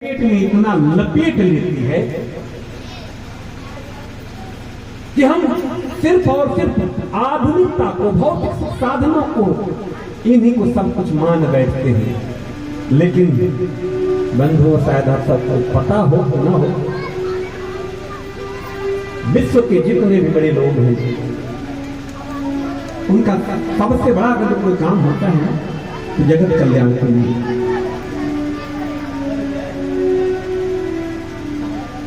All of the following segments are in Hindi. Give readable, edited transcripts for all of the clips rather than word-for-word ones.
पेट में इतना लपेट लेती है कि हम सिर्फ और सिर्फ आधुनिकता को, भौतिक साधनों को, इन्हीं को सब कुछ मान बैठते हैं। लेकिन बंधुओं, शायद आप सबको पता हो तो ना हो, विश्व के जितने भी बड़े लोग हैं, उनका सबसे बड़ा अगर कोई काम होता है तो जगत कल्याण के लिए,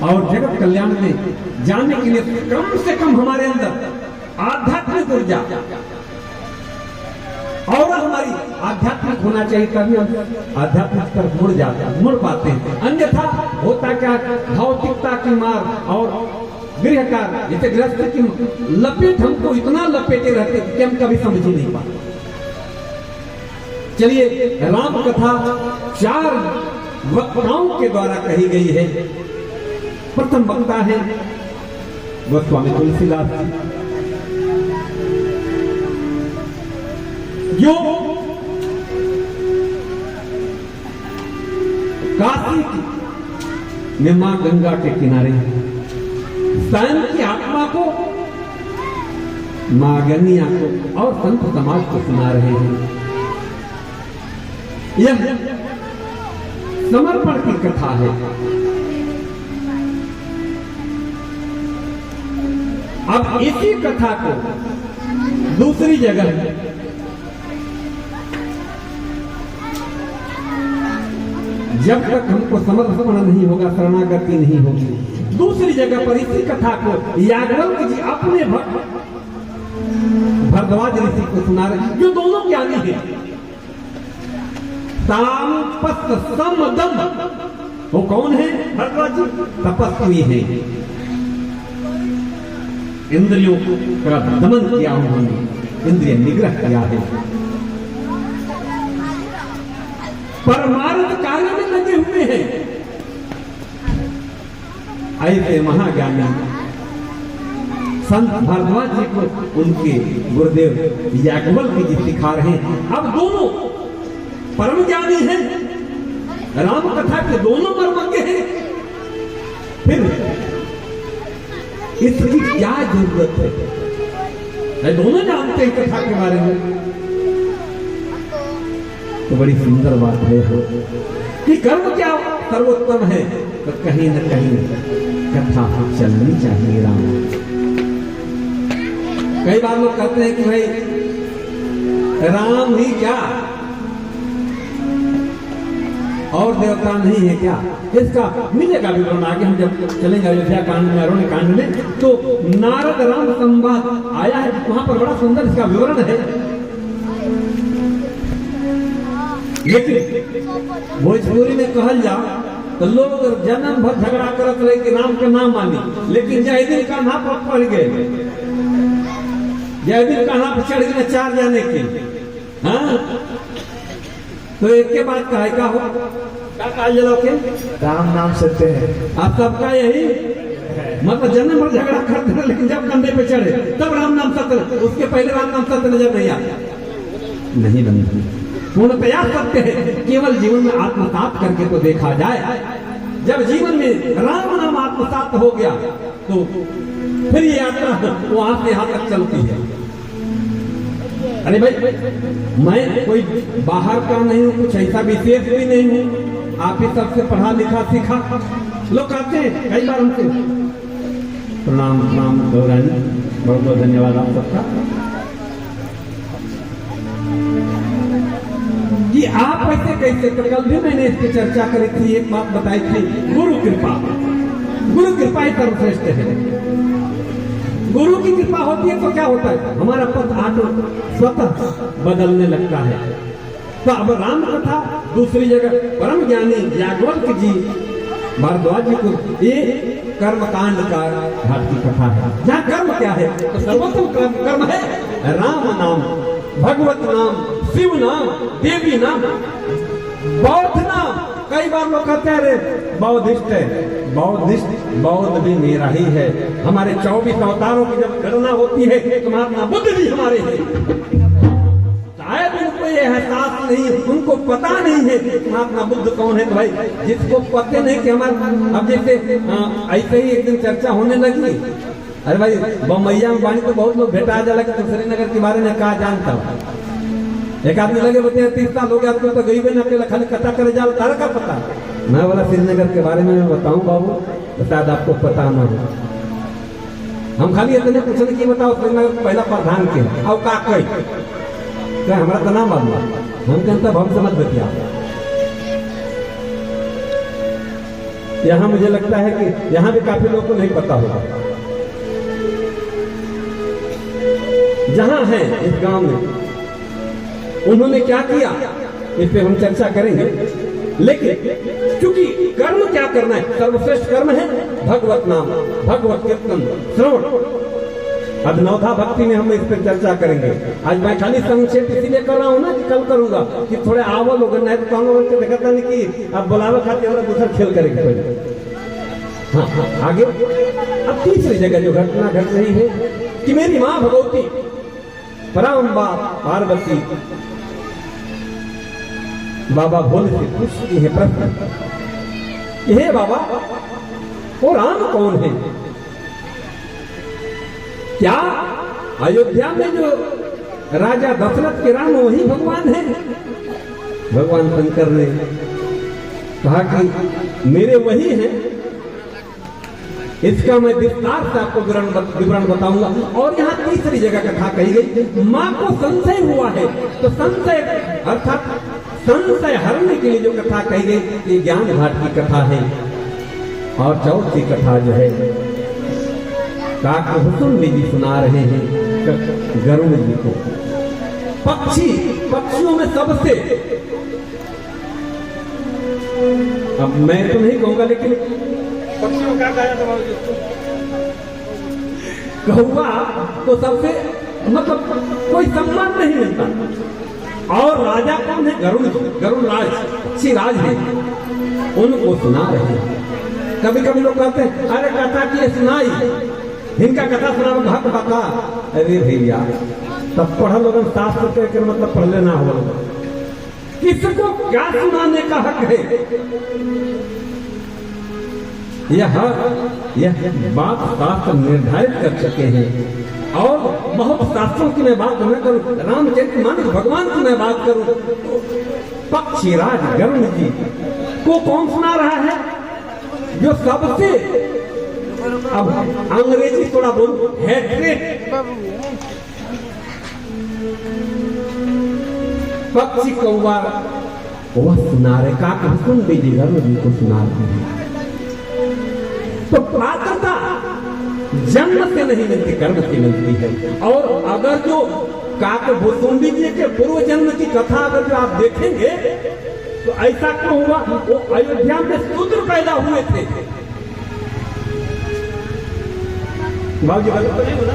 और जगत कल्याण में जाने के लिए कम से कम हमारे अंदर आध्यात्मिक ऊर्जा और हमारी आध्यात्मिक होना चाहिए, तभी हम आध्यात्मिक तरफ मुड़ पाते हैं। अन्यथा होता क्या, भौतिकता की मार और गृह कार्य जैसे गृहस्थ की लपेट हमको इतना लपेटे रहते कि हम कभी समझ ही नहीं पाते। चलिए, राम कथा 4 वक्ताओं के द्वारा कही गई है। प्रथम वक्ता है गोस्वामी तुलसीदास जी, जो काशी में मां गंगा के किनारे स्वयं की आत्मा को, मां गंगिया को और संत समाज को सुना रहे हैं। यह समर्पण की कथा है। अब इसी कथा को दूसरी जगह जब तक हमको समर्पण नहीं होगा, शरणागति नहीं होगी, दूसरी जगह पर इसी कथा को याज्ञवल्क्य जी अपने भक्त भरद्वाज ऋषि को सुना रहे, जो दोनों ज्ञानी हैं। तामपस्त समदम, वो कौन है? भरद्वाज जी तपस्वी है, इंद्रियों का दमन किया उन्होंने, इंद्रिय निग्रह किया है, परमार्थ कार्य में लगे हुए हैं। ऐसे महाज्ञानी संत भरद्वाज जी को उनके गुरुदेव याज्ञवल्क्य जी सिखा रहे हैं। अब दोनों परम ज्ञानी हैं, राम कथा के दोनों मर्मज्ञ हैं, फिर इसकी क्या जरूरत है? दोनों जानते हैं कथा के बारे में। तो बड़ी सुंदर बात है कि कर्म क्या सर्वोत्तम है, तो कहीं न कहीं कथा चलनी चाहिए। राम, कई बार लोग कहते हैं कि भाई राम ही क्या और देवता नहीं है क्या? इसका मिलेगा विवरण आगे, हम जब चलेंगे अयोध्या कांड में, अरण्य कांड में, तो नारद राम संवाद आया है, वहां पर बड़ा सुंदर इसका विवरण है। लेकिन भोजपुरी में कहल जा तो लोग जन्म भर झगड़ा करत रहे कि राम के नाम मानी, लेकिन जय दिन का नाम पर पड़ गए, जय दिन का नाम पर चढ़ गए 4 जाने की। हाँ, तो एक के बाद कहा क्या हो, क्या कहा जलो के राम नाम सत्य है। आप सबका यही मतलब जन्म भर झगड़ा करते हैं, लेकिन जब कंधे पे चढ़े तब राम नाम सत्य, उसके पहले राम नाम सत्य नजर नहीं आता। नहीं बंधु, पूर्णतया सत्य है, केवल जीवन में आत्मसात करके तो देखा जाए। जब जीवन में राम नाम आत्मसात हो गया तो फिर ये यात्रा वहां से यहां तक चलती है। अरे भाई, मैं कोई बाहर का नहीं हूं, कुछ ऐसा विशेष भी नहीं हूं, आप ही सबसे पढ़ा लिखा सीखा। लोग कहते हैं कई बार हमसे, प्रणाम प्रणाम गौरानी, बहुत बहुत धन्यवाद आप सबका कि आप ऐसे कैसे। तो कल भी मैंने इसकी चर्चा करी थी, एक बात बताई थी, गुरु कृपा, गुरु कृपा ही सर्वश्रेष्ठ है। गुरु की कृपा होती है तो क्या होता है, हमारा पथ आटो स्वतः बदलने लगता है। तो अब राम कथा दूसरी जगह परम ज्ञानी याज्ञवल्क्य जी भरद्वाज जी को, ये कर्म कांड का घाट की कथा है, जहाँ कर्म क्या है, तो सर्वोत्तम कर्म है राम नाम, भगवत नाम, शिव नाम, देवी नाम, बौद्ध नाम। कई बार लोग कहते हैं अरे बौद्धिस्ट है, बौद्ध भी मेरा ही है। हमारे 24 अवतारों की जब गणना होती है तो महात्मा बुद्ध भी हमारे हैं। शायद उनको ये एहसास नहीं, उनको पता नहीं है कि महात्मा बुद्ध कौन है। तो भाई जिसको पते नहीं कि हमारे, अब जैसे ऐसे ही एक दिन चर्चा होने लगी, अरे भाई बम्बैया में बानी तो बहुत लोग भेटा जाला कि तो श्रीनगर के बारे में कहा जानता हूँ। एक आदमी लगे बताया 30 साल हो गया आपको तो गई भी ना, अकेला खाली कथा करे जाल, तारा का पता। मैं बोला श्रीनगर के बारे में मैं बताऊं बाबू, तो शायद आपको पता ना हो। हम खाली इतने पूछने की बताओ श्रीनगर पहला प्रधान के और का कई क्या हमारा तो नाम मालूम, हम जनता हम समझ बतिया। यहाँ मुझे लगता है कि यहाँ भी काफी लोगों को नहीं पता होगा। जहां है इस गांव में उन्होंने क्या किया इस पे हम चर्चा करेंगे, लेकिन क्योंकि कर्म क्या करना है, सर्वश्रेष्ठ कर्म है भगवत नाम, भगवत कीर्तन, श्रवण। अब नवधा भक्ति में हम इस पर चर्चा करेंगे। आज मैं खाली संक्षेप इसीलिए कर रहा हूँ ना कि कल करूंगा कि थोड़े आवल लोग नहीं तो हम लोग देखता नहीं कि अब बुलावे खाते हमारा दूसरा खेल करेंगे पहले। हाँ आगे अब तीसरी जगह जो घटना घट रही है कि मेरी माँ भगवती पराम्बा पार्वती बाबा भोले से पूछती है प्रश्न, हे बाबा वो राम कौन है? क्या अयोध्या में जो राजा दशरथ के राम वही भगवान है? भगवान शंकर ने कहा कि मेरे वही हैं। इसका मैं विस्तार से आपको विवरण बताऊंगा। और यहाँ तीसरी जगह कथा कही गई, माँ को संशय हुआ है, तो संशय अर्थात संशय हरने के लिए जो कथा कही गई ये ज्ञान घाट की कथा है। और चौथी कथा जो है काकभूषण जी सुना रहे हैं गरुड़ जी को। पक्षियों में सबसे, अब मैं तो नहीं कहूंगा लेकिन पक्षियों का गाया था कौवा तो सबसे मतलब कोई सम्मान नहीं मिलता। और राजा कौन है? गरुड़, गरुड़ राज, पक्षी राज है, उनको सुना रहे हैं। कभी कभी लोग कहते हैं अरे कथा की सुनाई, इनका कथा सुना हक बता। अरे भैया तब पढ़ लोग शास्त्र के मतलब पढ़ लेना हो, किसको क्या सुनाने का हक है? यह बात शास्त्र निर्धारित कर चुके हैं। और बहुत शास्त्रों की मैं बात न करूं, रामचरितमानस भगवान की मैं बात करूं, पक्षीराज गरुड़ जी को कौन सुना रहा है? जो सबसे, अब अंग्रेजी थोड़ा बोल, हेट्रेट पक्षी कौवा वह सुना रहे, काकभूषण जी गरुड़ जी को सुना रहे हैं। तो पात्रता जन्म से नहीं मिलती, कर्म से मिलती है। और अगर जो काकभूषण जी के पूर्व जन्म की कथा अगर जो आप देखेंगे तो ऐसा क्यों हुआ? वो अयोध्या में शूद्र पैदा हुए थे। बाबूजी तो नहीं बोला,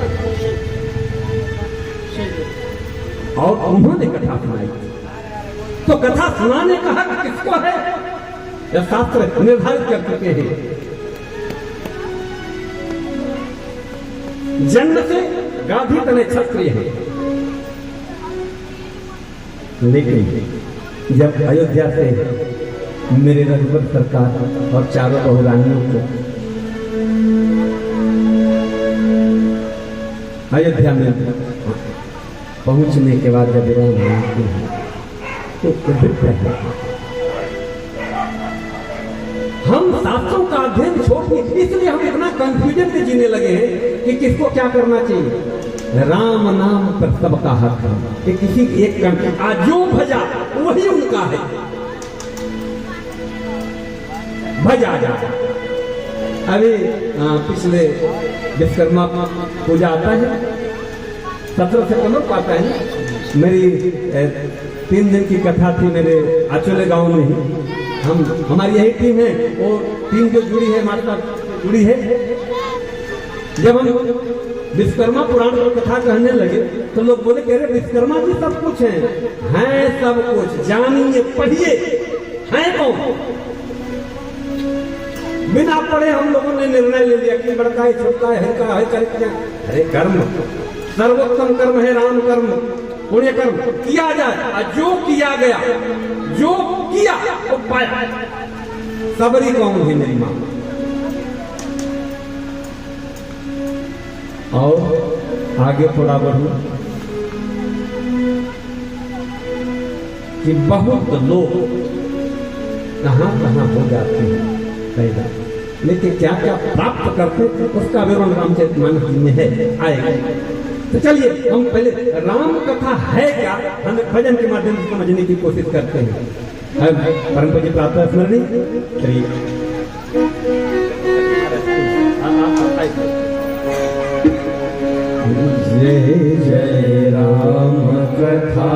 और उन्होंने कथा सुनाई। तो कथा सुनाने का हक किसको है? यह शास्त्र निर्धारित कर चुके हैं। जन्म से गाधी तने क्षत्रिय है, लेकिन जब अयोध्या से मेरे रघुवर सरकार और चारों बहुरानियों को अयोध्या में पहुंचने के बाद जब हम शास्त्रों का अध्ययन छोड़, इसलिए हम इतना कंफ्यूजन में जीने लगे हैं कि किसको क्या करना चाहिए। राम नाम पर सबका हक है कि किसी एक का जो भजा वही उनका है, भजा जा। अभी पिछले विश्वकर्मा पूजा आता है, 17 सितंबर को आता है। मेरी 3 दिन की कथा थी मेरे आचोले गांव में ही। हमारी यही टीम है, वो टीम जो जुड़ी है हमारे साथ जुड़ी है। जब हम विश्वकर्मा पुराण की कथा कहने लगे तो लोग बोले कह रहे विश्वकर्मा जी सब कुछ हैं सब कुछ, जानिए पढ़िए, हैं कौन? बिना पढ़े हम लोगों ने निर्णय ले लिया कि बड़का है, छोटा है, हल्का है, करके। अरे कर्म सर्वोत्तम कर्म है राम कर्म, पुण्य कर्म किया जाए और जो किया गया, जो किया वो पाया। सबरी कौन हुई मेरी मां। और आगे थोड़ा बढ़ू कि बहुत लोग कहां कहां हो जाते हैं पैदा, लेकिन क्या क्या प्राप्त करते उसका विवरण रामचरितमानस में है, आएगा। तो चलिए हम पहले राम कथा है क्या, हम भजन के माध्यम से समझने की कोशिश करते हैं। परम पूज्य प्रातः स्मरणी श्री जय जय राम कथा,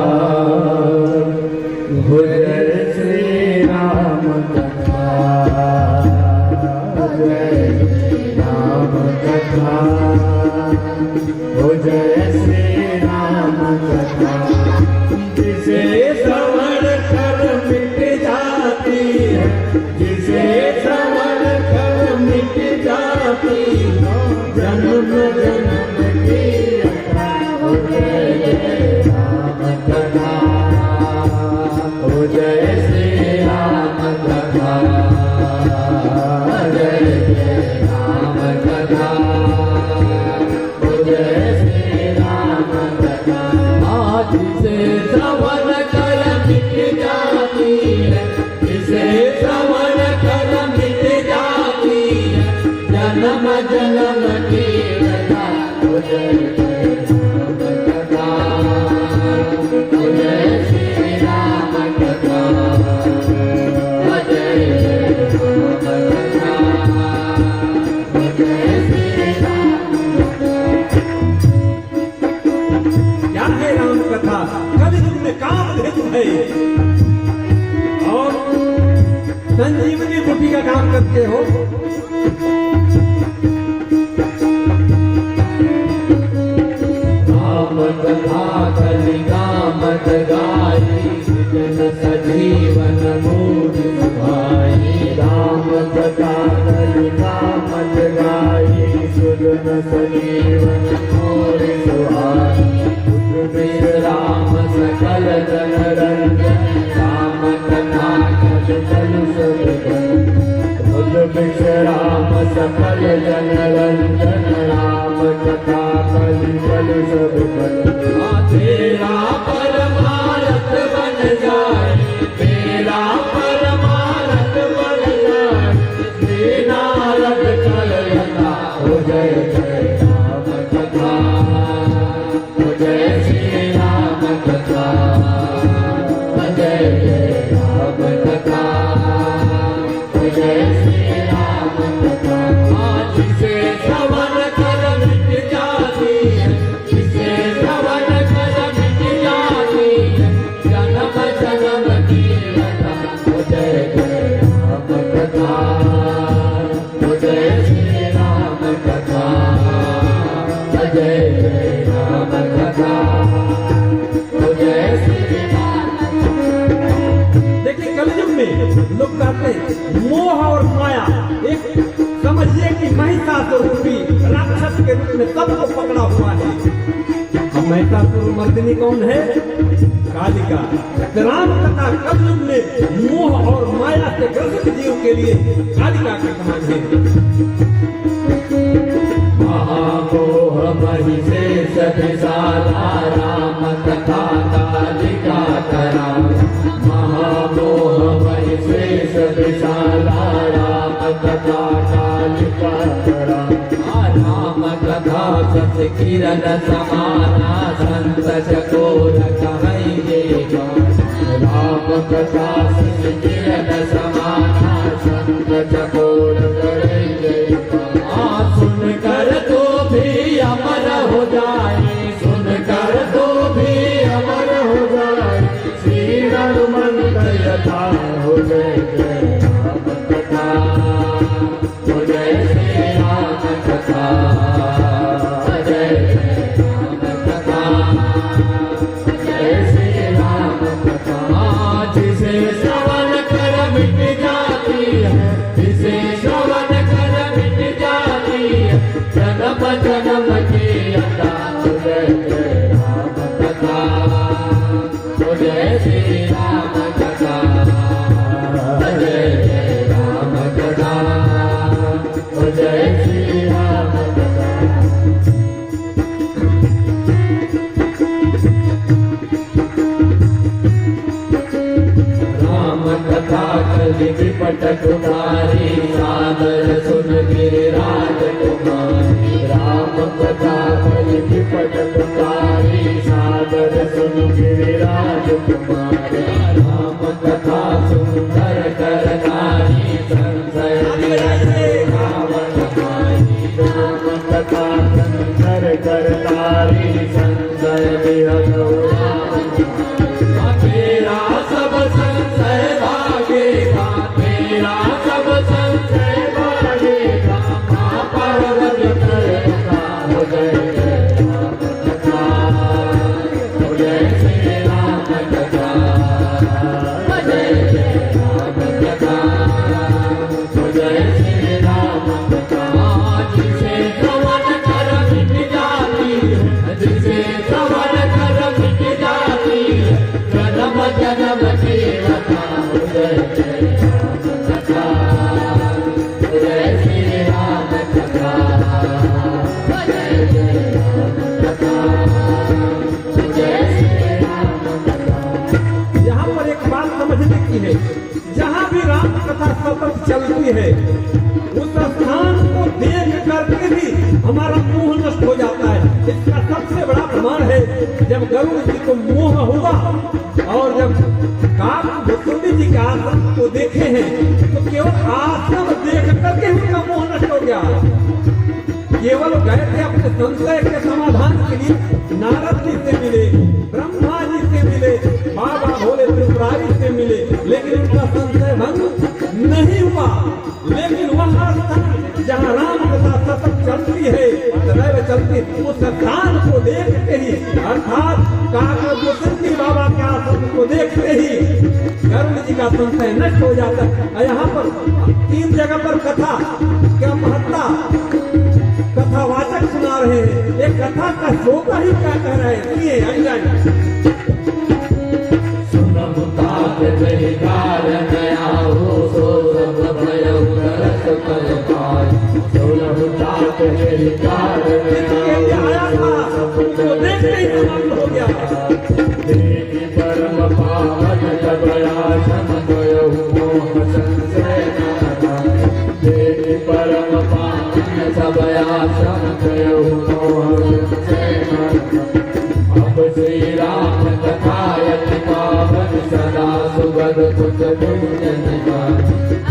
जय श्री राम कथा, जय राम कथा, जय श्री राम कथा। जिसे श्रवण कर मिट जाती है, जिसे श्रवण कर मिट जाती है, जन्म जन्म की जय जय राम कथा, जय श्री राम कथा, जय जय राम कथा, जय श्री राम कथा। आज से श्रवण कर मिट जाती है, जिसे श्रवण कर मिट जाती है, जन्म जन्म की कथा, जय जय राम कथा, जय श्री राम कथा, जय जय राम कथा, जय श्री राम क्या है राम कथा? कलयुग में कामधेनु है और संजीवनी बूटी का काम करते हो। राम कथा कलिका मत गाई, जन सजीवन मूड सुहाई। राम कथा कलिका मत गाई, सुजन सजीवन मूड सुहाई। राम सकल जन रंजन, राम कथा कल कल सब राम सकल जन रंजन, राम कथा कल कल सब तेरा परमारथ बन जाए, तेरा परमारथ बन जाए। श्री नारद कल लता हो जय जय राम कथा, हो जय श्री राम कथा, जय जय राम कथा, जय श्री राम कथा। आज से श्रवण कर मिट जाती है, जिसे श्रवण कर मिट जाती है, जन्म जन्म की कथा, जय जय राम कथा, जय श्री राम कथा, जय जय राम कथा, जय श्री राम। देखिए कलयुग में लोग कहते हैं मोह और माया, एक समझिए कि महिषासुर रूपी राक्षस के रूप में सबको पकड़ा हुआ है। अब महिषासुर मर्दिनी कौन है? कालिका। राम कथा कलयुग में मोह और माया से ग्रसित जीव के लिए कालिका के समान है। महामोह महिषेष विशाला, राम कथा कालिका करा। महामोह महिषेष विशाला, राम कथा कालिका करा। राम कथा सत किरण समाना, संत चकोर कहेगा। राम कथा सत किरण समाना, संत चकोर कहेगा। सुन कर तो भी अमर हो जाए, सुन कर तो भी अमर हो जाए। श्री हनुमंत यथा हो जय जय राम कथा, हो जय श्री राम कथा, जय जय राम कथा, जय श्री राम कथा। जिसे श्रवण कर मिट जाती है, जिसे कथारी सादर सुन गिरिराज कुमारी राम कथा कई विपद पुकारी सादर सुन गिरिराज कुमारी राम कथा सुंदर करनारी संशय रावण मारी राम कथा सुंदर करनारी संशय तेरा सब संशय भागेगा तेरा सब संशय भागेगा माँ पार्वती करेगा हो जय जय राम कथा हो जय श्री राम कथा हो जय जय राम कथा हो जय श्री राम कथा जिसे श्रवण कर मिट जाती जिसे श्रवण कर मिट जाती जन्म जन्म की कथा हो जय जय राम कथा हो जय श्री राम कथा हो जय जय राम कथा हो जय श्री राम कथा। यहाँ पर एक बात समझने की है, जहाँ भी राम कथा सतत चलती है उस स्थान को देख करके भी हमारा मोह नष्ट हो जाता है। इसका सबसे बड़ा प्रमाण है जब गरुड़ जी को मोह हुआ और जब काक भुसुंडी जी के आश्रम को देखे हैं तो केवल आश्रम देख करके उनका मोह नष्ट हो गया। केवल गए थे अपने संशय के समाधान के लिए, नारद जी से मिले, ब्रह्मा जी से मिले, बाबा भोले त्रिपुरारी से मिले, लेकिन उनका संशय भंग नहीं हुआ। लेकिन वह स्थान जहाँ राम कथा सतत चलती है, सदैव चलती, उस स्थान को देखते ही अर्थात काका भुसुंडी बाबा के आश्रम को देखते ही गरुड़ जी का संशय नष्ट हो जाता है। यहाँ पर 3 जगह पर कथा क्या महत्ता कथावाचक सुना रहे हैं। एक कथा का श्रोता ही क्या कह रहे हैं, सुनिए आइए। सुनहु तात जहि कारण आहो सो सब भयउ तरस कर पाय सुनहु तात जहि कारण आया था तो देखते ही समाप्त हो गया। देवी परम पावन तब आश्रम गयउ मोह संशय नाथा देवी परम पावन सब आश्रम गयउ मोह संशय नाथा अब श्री राम कथायति पावन सदा सुगध कुछ कुंजन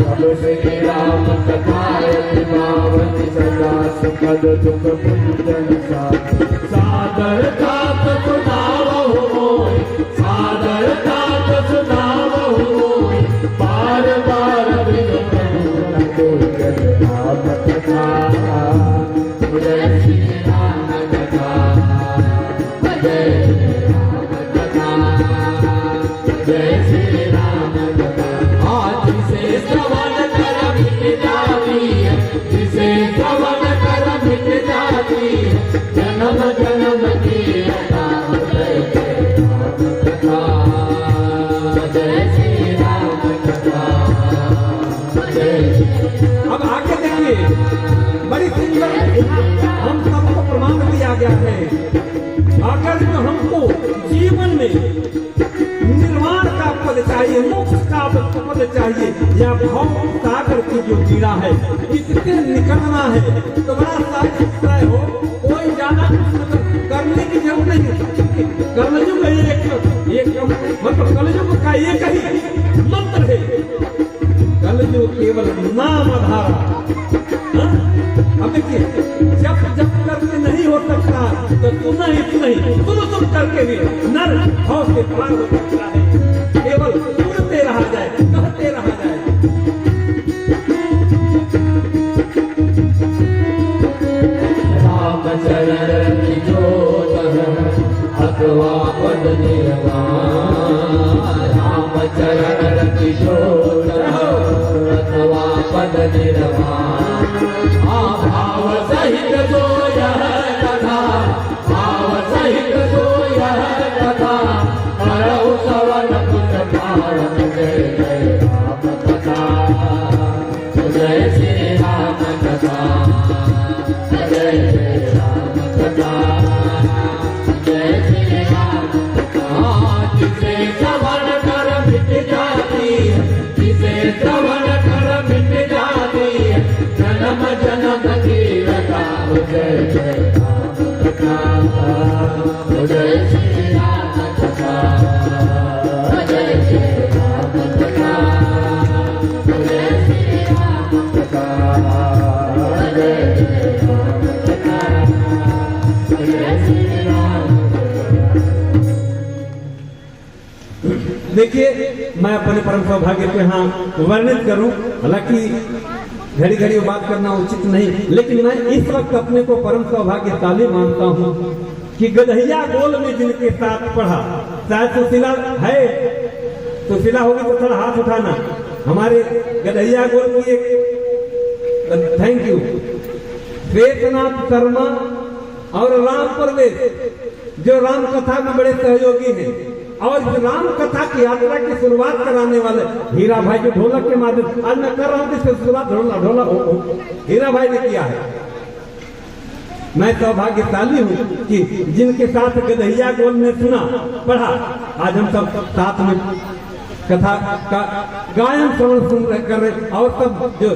अब श्री राम कथायति पावन सदा सुगध दुख कुंजन सादर तात सुनावहु मोय सादर तात सुनावहु मोय बार बार बिनु प्रभु न कोई जय राम कथा जय श्री राम कथा जय राम कथा जय श्री राम कथा आज से श्रवण कर मिट जाती है जिसे श्रवण कर मिट जाती है जन्म जन्म की कथा जय जय राम कथा जय श्री राम कथा जय अब आगे देखिए, बड़ी सुंदर हम सबको प्रमाण दिया गया है। अगर जो हमको जीवन में निर्वाण का पद चाहिए, मोक्ष का पद चाहिए, या भाव सागर की जो पीड़ा है इससे निकलना है तो बड़ा साहित्य हो, कोई ज्यादा करने की जरूरत नहीं है। कलयुग एक मतलब कलयुग का एक ही मंत्र है, कलयुग केवल नाम आधारा। अब देखिए, जब जब करके नहीं हो सकता तो सुना ही सुन करके भी नर भाव से पार हो सकता है। केवल सुनते रहा जाए, कहते रहा जाए। राम चरण की जोत अथवा पद निर्वाण राम चरण की जोत अथवा पद निर्वाण भाव सहित जो यह कथा भाव सहित जो यह कथा करहु श्रवण कुछ पावन जय जय राम कथा जय श्री राम कथा जय जय राम कथा जय श्री राम कथा जिसे श्रवण कर मिट जाती है जिसे श्रवण कर मिट जाती देखिए, मैं अपने परम सौभाग्य को यहाँ वर्णित करूं, हालांकि घड़ी घड़ी बात करना उचित नहीं, लेकिन मैं इस वक्त अपने को परम सौभाग्यशाली मानता हूं कि गदहिया गोल में जिनके साथ पढ़ा, शायद सुशीला है, सुशीला होगी तो थोड़ा हाथ उठाना। हमारे गदहिया गोल की एक थैंक यू श्वेतनाथ शर्मा और राम परवेश जो राम कथा में बड़े सहयोगी हैं, और इस राम कथा की यात्रा की शुरुआत कराने वाले हीरा भाई जो ढोलक के माध्यम, आज मैं कर रहा हूं इसकी शुरुआत ढोलक हीरा भाई ने किया है। मैं सौभाग्यशाली हूं कि जिनके साथ गदहिया गोल में सुना पढ़ा, आज हम सब साथ में कथा का गायन श्रवण सुन कर रहे, और सब जो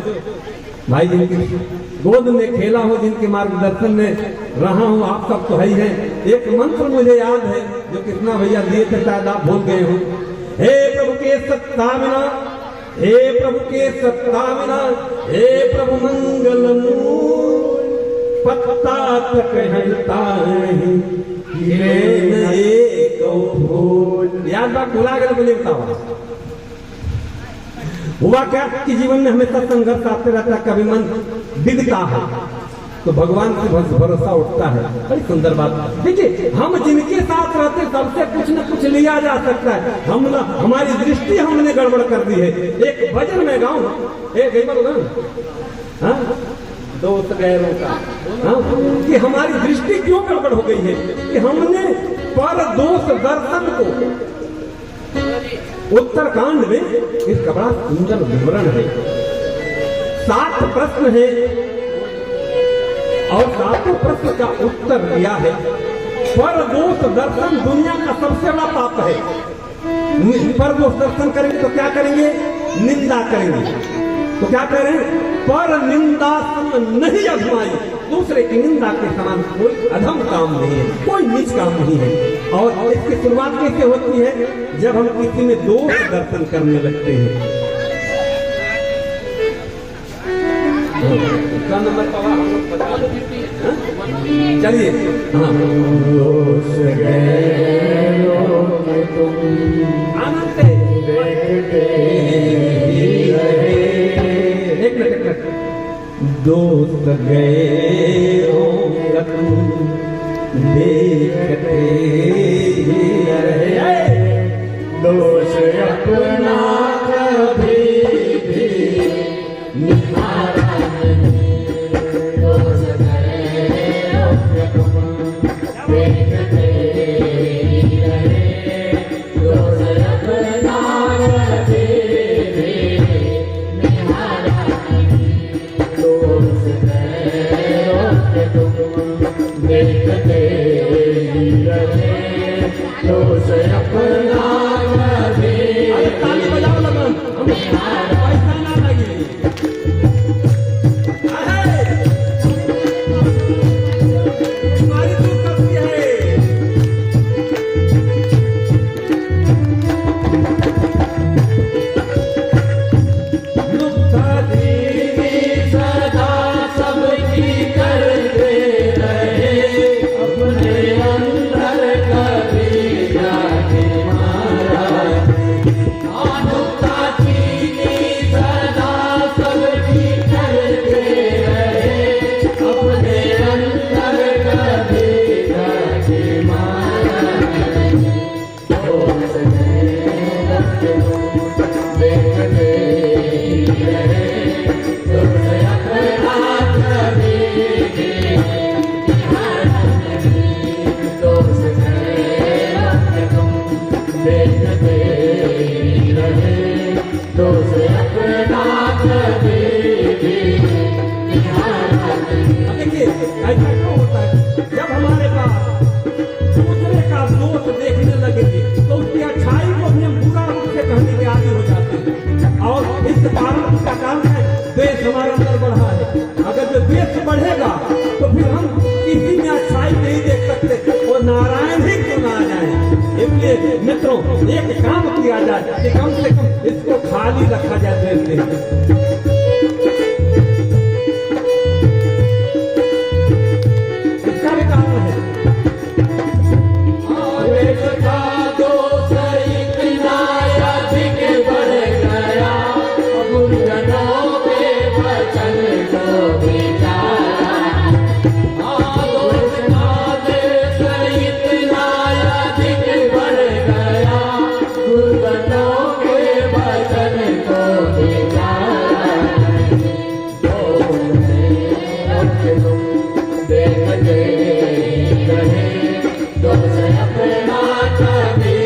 भाई जिनकी गोद में खेला हूं, जिनके मार्गदर्शन में रहा हूं, आप सब तो है ही हैं। एक मंत्र मुझे याद है जो कितना भैया दिए थे, शायद आप भूल गए हो। हे प्रभु के सत्ता विना, हे प्रभु के सत्ता विना, हे प्रभु मंगल पत्ता तक हिलता नहीं, याद बात भुला गए, बोले बताओ हुआ क्या कि जीवन में हमेशा संघर्ष आते रहता है, कभी मन बिगड़ता है तो भगवान से भरोसा उठता है। बड़ी सुंदर बात। देखिए, हम जिनके साथ रहते सबसे कुछ न कुछ लिया जा सकता है। हम ना, हमारी दृष्टि हमने गड़बड़ कर दी है। एक भजन में गाऊं, दोस्त गैरों का, कि हमारी दृष्टि क्यों गड़बड़ हो गई है कि हमने पर दोष दर्शन को, उत्तरकांड में इसका बड़ा सुंदर विवरण है। 7 प्रश्न है और 7 प्रश्न का उत्तर दिया है। पर दोष दर्शन दुनिया का सबसे बड़ा पाप है। पर दोष दर्शन करेंगे तो क्या करेंगे? निंदा करेंगे। तो क्या करें? पर निंदा सम नहीं अधमाई, दूसरे की निंदा के समान कोई अधम काम नहीं है, कोई नीच काम नहीं है। और इसकी शुरुआत कैसे होती है? जब हम किसी में दोष दर्शन करने लगते हैं। उसका नंबर पावा हम लोग बता दो, चलिए। आनंद एक मिनट, दोस्त गए हो तुम देखते रहे, दोष अपना कभी भी निहारा नहीं, दोष गए हो तुम देखते रहे, दोष अपना कभी भी निहारा नहीं, दोष गए हो तुम देखते रहे, दोष अपना कभी। ताली बजाओ लगन, हम पैसा ना लगे। हमारी दूर करती है। मुक्ता देवी सदा सबकी करते रहे, अपने अंदर कभी जाके मारा। मुक्ता देवी सदा सबकी करते रहे, अपने अंदर कभी जाके मारा। दोष देखते रहे, दोष अपना कभी भी निहारा नहीं, दोष तुम देखते रहे, दोष अपना कभी भी निहारा नहीं। देखिए, ऐसा क्यों होता है? जब हमारे पास दूसरे का दोष देखने लगेंगे तो उसकी अच्छाई को भी हम बुरा रूप से कहने के आगे हो जाते हैं, और इस कारण का कारण है द्वेष हमारे अंदर बढ़ा है। अगर जो द्वेष बढ़ेगा तो फिर हम किसी में अच्छाई नहीं देख सकते, और नारायण ही क्यों ना आ जाए। इसलिए मित्रों, एक काम किया जाए कि कम से कम इसको खाली रखा जाए द्वेष से। इसका भी कारण है। दोष इतना को बेचारा दोष ना देश इतना अधिक बढ़ गया दुर्गतों के वचन को बेचारा देखते रहे दोष अपना कभी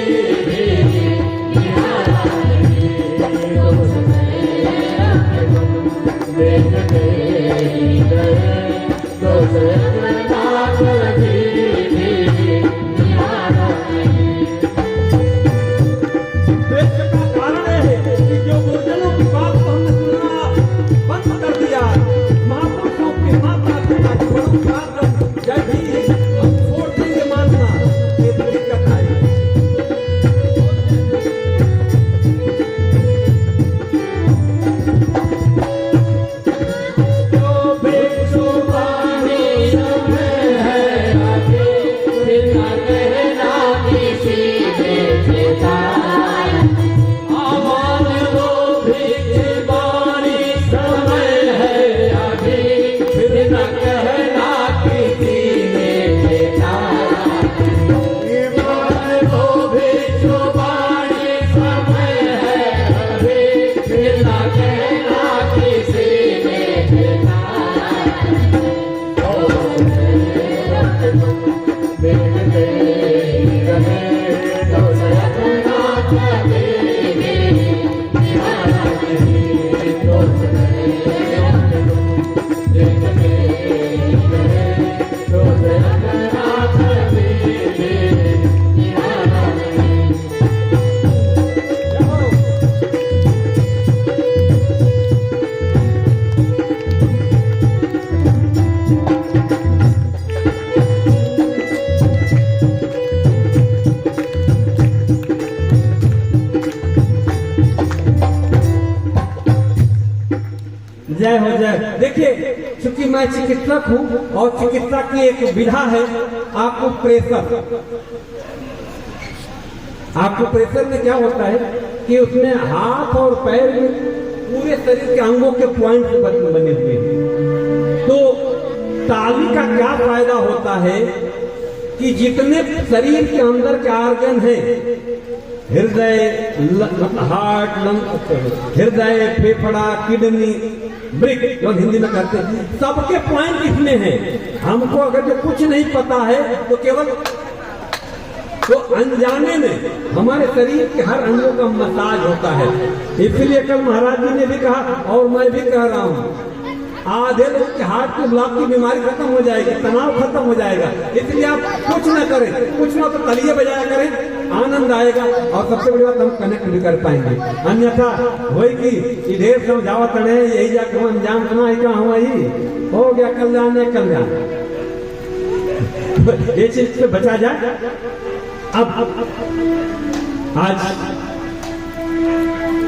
भी निहारा नहीं दोष देखते रहे दोष अपना कभी भी निहारा नहीं। द्वेष का कारण है कि जो गुरुजनों की बात को हमने सुनना बंद कर दिया, महापुरुषों के माता पिता के बड़ों का आदर जब भी हम छोड़ देंगे मानना, ये तो दिक्कत आएगी। जो भिक्षुवाणी समय है आगे बिना कहना किसी बेचेता आवाज वो भिक्षुवाणी समय है आगे बिना कहना किसी बेचेता आवाज वो भिक्षुवाणी समय है आगे बिना कहना किसी बेचेता देखते रहे दोष अपना कभी भी निहारा नहीं दोष देखते रहे दोष अपना कभी भी निहारा नहीं। जय हो जय। देखिए, चूंकि मैं चिकित्सक हूँ और चिकित्सा की एक विधा है आपको प्रेशर में क्या होता है कि उसमें हाथ और पैर में पूरे शरीर के अंगों के पॉइंट बने हुए हैं। तो ताली का क्या फायदा होता है कि जितने शरीर के अंदर के ऑर्गन हैं, हृदय, हार्ट, हृदय, फेफड़ा, किडनी, ब्रिक, जो हिंदी में कहते हैं, सबके पॉइंट इसमें हैं। हमको अगर जो कुछ नहीं पता है तो केवल तो अनजाने में हमारे शरीर के हर अंगों का मसाज होता है। इसलिए कल महाराज जी ने भी कहा और मैं भी कह रहा हूँ, आधे लोग के हार्ट के ब्लॉक की बीमारी खत्म हो जाएगी, तनाव खत्म हो जाएगा। इसलिए आप कुछ ना करें, कुछ ना तो तालियां बजाया करें, आनंद आएगा और सबसे बड़ी बात हम कनेक्ट भी कर पाएंगे। अन्यथा वही की ढेर समझावत है, यही जाकर हम अंजाम सुना क्या हुआ, ही हो गया कल्याण है कल्याण। ये चीज से बचा जाए। अब आज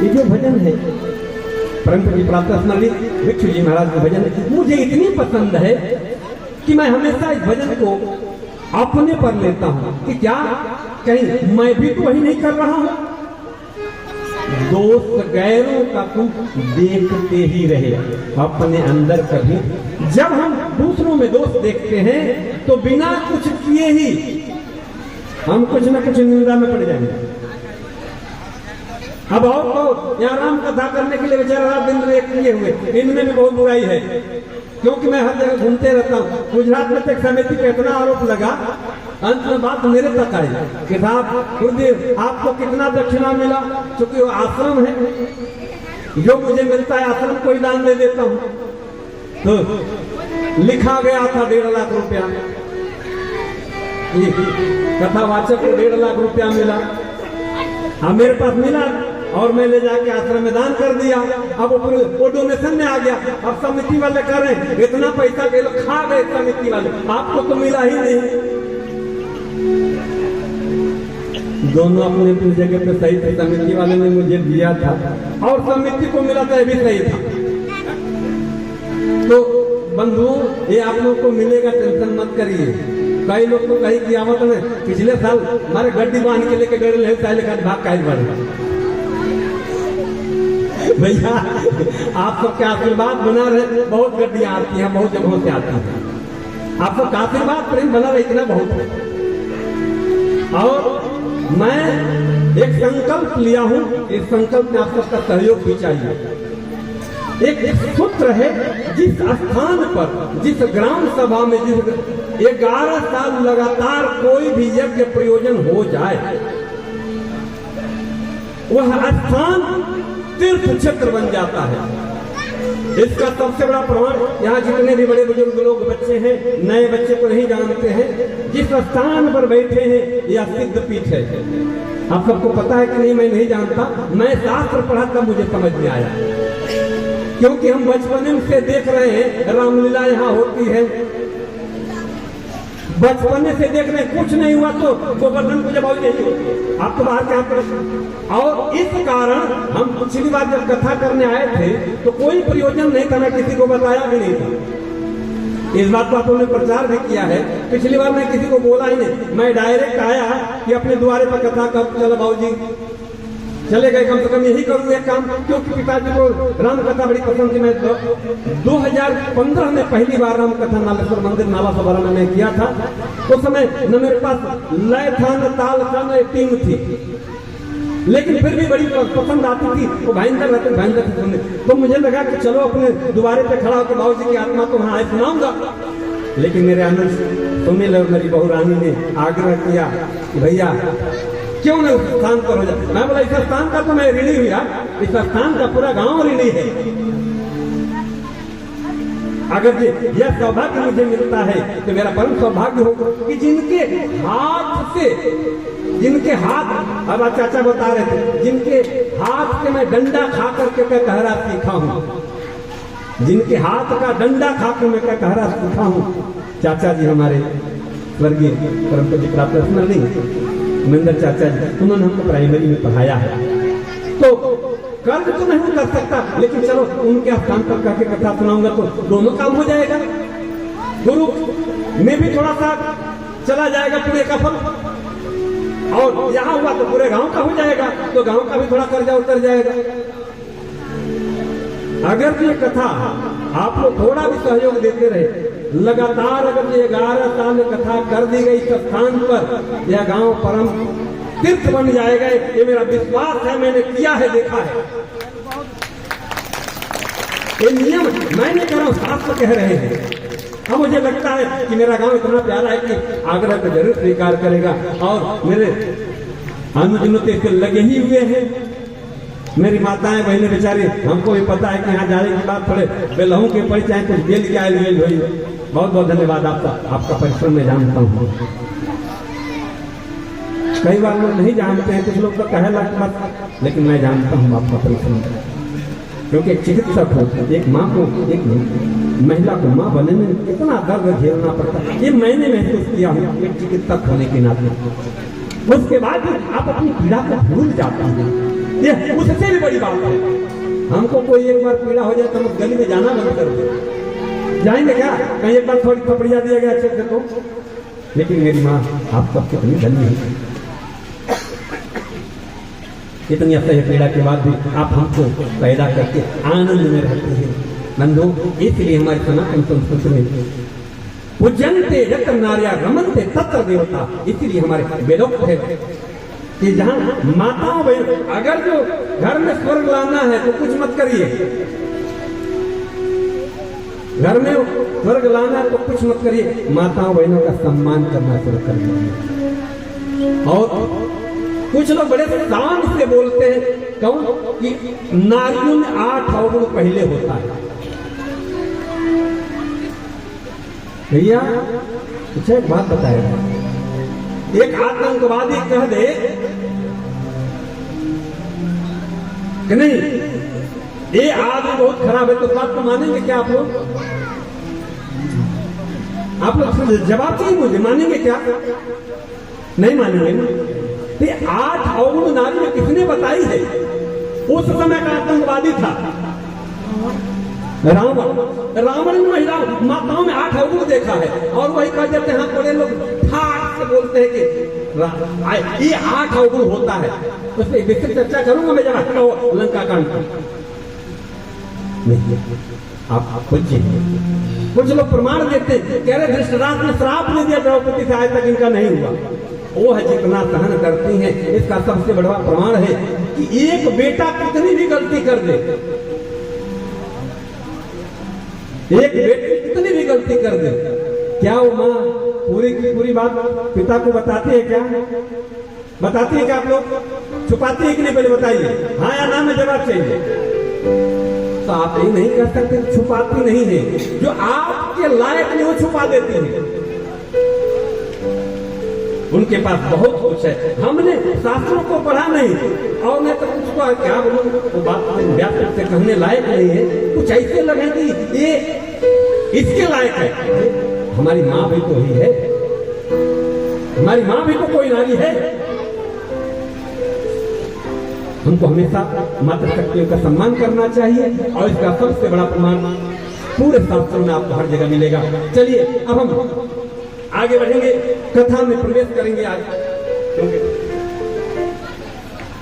ये जो भजन है परम पूज्य प्रातः स्मरणीय भिक्षु जी महाराज का भजन मुझे इतनी पसंद है कि मैं हमेशा इस भजन को अपने पर लेता हूँ कि क्या कहीं मैं भी तो वही नहीं कर रहा हूँ। दोस्त गैरों का तुम देखते ही रहे, अपने अंदर कभी। जब हम दूसरों में दोस्त देखते हैं तो बिना कुछ किए ही हम कुछ न कुछ निंदा में पड़ जाएंगे। अब और तो यहाँ राम कथा करने के लिए बेचारा रात दिन एक किए हुए, इनमें भी बहुत बुराई है, क्योंकि मैं हर जगह घूमते रहता हूँ। गुजरात में एक समिति पे इतना आरोप लगा, अंत में बात मेरे तक आई कि साहब गुरुदेव आपको कितना दक्षिणा मिला, क्योंकि वो आश्रम है, जो मुझे मिलता है आश्रम को ही दान दे देता हूँ। तो लिखा गया था 1.5 लाख रुपया, कथावाचक को 1.5 लाख रुपया मिला। हाँ मेरे पास मिला और मैं ले जाके आश्रम में दान कर दिया। अब वो डोनेशन में आ गया। अब समिति वाले कह रहे हैं इतना पैसा के लोग खा गए समिति वाले, आपको तो मिला ही नहीं। दोनों अपने अपनी जगह पे सही थे। समिति वाले ने मुझे दिया था और समिति को मिला था, ये भी सही था। तो बंधुओं, ये आप लोग को मिलेगा, टेंशन मत करिए। कई लोग तो कहीं कियामत में पिछले साल हमारे गड्डी बांध के लेके गए हैं, साल का भाग काहे बढ़ भैया आप सबके आशीर्वाद बना रहे, बहुत गड्डियां आती हैं, बहुत जगहों से आती हैं, आप सबका आशीर्वाद प्रेम बना रहे, इतना बहुत है। और मैं एक संकल्प लिया हूं, इस संकल्प में आप सबका सहयोग भी चाहिए। एक सूत्र है, जिस स्थान पर, जिस ग्राम सभा में, जिस 11 साल लगातार कोई भी यज्ञ प्रयोजन हो जाए, वह स्थान तीर्थ क्षेत्र बन जाता है। इसका सबसे बड़ा प्रमाण, यहाँ जितने भी बड़े बुजुर्ग लोग बच्चे हैं, नए बच्चे को नहीं जानते हैं, जिस स्थान पर बैठे हैं यह सिद्ध पीठ है। आप सबको पता है कि नहीं, मैं नहीं जानता, मैं शास्त्र पढ़ा तब मुझे समझ में आया, क्योंकि हम बचपन से देख रहे हैं रामलीला यहाँ होती है, बचपन से देख रहे हैं, कुछ नहीं हुआ तो गोवर्धन पूजा बहुत यही होती है, आप तो बाहर क्या करें। और इस कारण हम पिछली बार जब कथा करने आए थे तो कोई प्रयोजन नहीं था, मैं किसी को बताया भी नहीं था। इस बात को आप लोगों ने प्रचार भी किया है, पिछली बार मैं किसी को बोला ही नहीं, मैं डायरेक्ट आया कि अपने द्वारे पर कथा कर, चलो बाबूजी चले गए, कम से कम यही करूँ एक काम, क्योंकि पिताजी को राम कथा बड़ी पसंद थी। मैं 2015 में पहली बार राम कथा नालेश्वर मंदिर नाला सभारा में मैं किया था। उस समय न मेरे पास लय था, न ताल था, न टीम थी, लेकिन फिर भी बड़ी पसंद आती थी, वो भयंकर रहते, भयंकर सुनने। तो मुझे लगा कि चलो अपने द्वारे पे खड़ा होकर बाबूजी की आत्मा को वहां सुनाऊंगा। लेकिन मेरे आनंद सुनने लगे, मेरी बहू रानी ने आग्रह किया कि भैया क्यों न उस स्थान पर हो जाए। मैं बोला इस स्थान का तो मैं ऋणी हुआ, इस स्थान का पूरा गांव ऋणी है। अगर यह सौभाग्य मुझे मिलता है तो मेरा परम सौभाग्य हो कि जिनके हाथ से, जिनके हाथ, अब चाचा बता रहे थे, जिनके हाथ से मैं डंडा खा करके क्या कहरा सीखा हूं, जिनके हाथ का डंडा खाकर मैं क्या कहरा सीखा हूं, चाचा जी हमारे स्वर्गीय परम पूज्य प्राप्त नहीं महेंद्र चाचा जी, उन्होंने हमको प्राइमरी में पढ़ाया है। तो कर्ज तो नहीं कर सकता, लेकिन चलो उनके स्थान पर करके कथा सुनाऊंगा तो दोनों काम हो जाएगा। गुरु में भी थोड़ा सा चला जाएगा पुणे का फल, और यहाँ हुआ तो पूरे गांव का हो जाएगा, तो गांव का भी थोड़ा कर्जा उतर जाएगा। अगर ये कथा आप लोग थोड़ा भी सहयोग देते रहे, लगातार अगर ये 11 साल कथा कर दी गई इस स्थान पर, यह गांव परम तीर्थ बन जाएगा, ये मेरा विश्वास है, मैंने किया है, देखा है। ये नियम मैंने कह रहा हूं, शास्त्र कह रहे हैं। अब मुझे लगता है कि मेरा गांव इतना प्यारा है कि आग्रह को जरूर स्वीकार करेगा, और मेरे अनुजनते से लगे ही हुए हैं। मेरी माताएं बहनें बेचारी, हमको भी पता है कि यहाँ जाने के बाद थोड़े बेलहू के परिचय कुछ जेल के आए हुई। बहुत बहुत धन्यवाद आपका परिश्रम में जानता हूँ। कई बार लोग नहीं जानते हैं, कुछ लोग तो कहे लगता, लेकिन मैं जानता हूँ आपका परिश्रम, क्योंकि एक चिकित्सक हो, एक माँ को, एक महिला को माँ बनने में कितना दर्द झेलना पड़ता है, ये मैंने महसूस किया हूँ एक चिकित्सक होने के नाते। उसके बाद आप अपनी पीड़ा को भूल जाते हैं, ये उससे भी बड़ी बात है। हमको कोई एक बार पीड़ा हो जाए तो हम गली में जाना बंद कर दे, जाएंगे क्या, कहीं एक बार थोड़ी थपड़िया दिया गया अच्छे से तो। लेकिन मेरी माँ आप सब कितनी धन्य है, इतनी असह्य पीड़ा के बाद भी आप हमको पैदा करके आनंद में रहते हैं। नंदो, इसलिए हमारी सनातन संस्कृति में पूजनते यत्र नार्या रमनते तत्र देवता, इसलिए हमारे वेदोक्त है कि जहां माताओं बहन, अगर जो घर में स्वर्ग लाना है तो कुछ मत करिए, घर में स्वर्ग लाना है तो कुछ मत करिए, माताओं बहनों का सम्मान करना शुरू करिए। और कुछ लोग बड़े शान से बोलते हैं, कहूं कि नारियों में 8 अवगुण पहले होता है। भैया कुछ एक बात बताएगा, एक आतंकवादी कह दे कि नहीं ये आदमी बहुत खराब है, तो बात को मानेंगे क्या आप लोग? आप लोग जवाब चाहिए मुझे, मानेंगे क्या? नहीं मानेंगे ना। तो 8 अवगुण नारी में किसने बताई है? उस समय का आतंकवादी था रावण ने महिला माताओं में 8 अवगुण देखा है, और वही कह देते हैं, बड़े लोग ठाट से बोलते हैं कि ये 8 अवगुण होता है। उस पर विस्तृत चर्चा करूंगा मैं जब लंका कांड पर। नहीं, आप पूछिए। कुछ लोग प्रमाण देते कह रहे धृतराष्ट्र ने श्राप नहीं दिया द्रौपदी से, आज तक इनका नहीं हुआ। वो है जितना सहन करती हैं, इसका सबसे बड़ा प्रमाण है कि एक बेटा कितनी भी गलती कर दे, एक बेटे कितनी भी गलती कर दे, क्या वो माँ पूरी की पूरी बात पिता को बताती है? क्या बताती है? क्या आप लोग छुपाती है कि नहीं? पहले बताइए, हाँ या ना में जवाब चाहिए। तो आप ये नहीं कर सकते छुपाती नहीं है, जो आपके लायक नहीं वो छुपा देती है। उनके पास बहुत कुछ है, हमने शास्त्रों को पढ़ा नहीं, और मैं तो उसको क्या बोलूं, वो बात व्यास से कहने लायक नहीं है। कुछ ऐसे लगे कि ये इसके लायक है। हमारी माँ भी तो ही है, हमारी माँ भी तो कोई नारी है। हमको हमेशा मातृशक्तियों का सम्मान करना चाहिए, और इसका सबसे बड़ा प्रमाण पूरे शास्त्रों में आपको हर जगह मिलेगा। चलिए अब हम आगे बढ़ेंगे, कथा में प्रवेश करेंगे आज।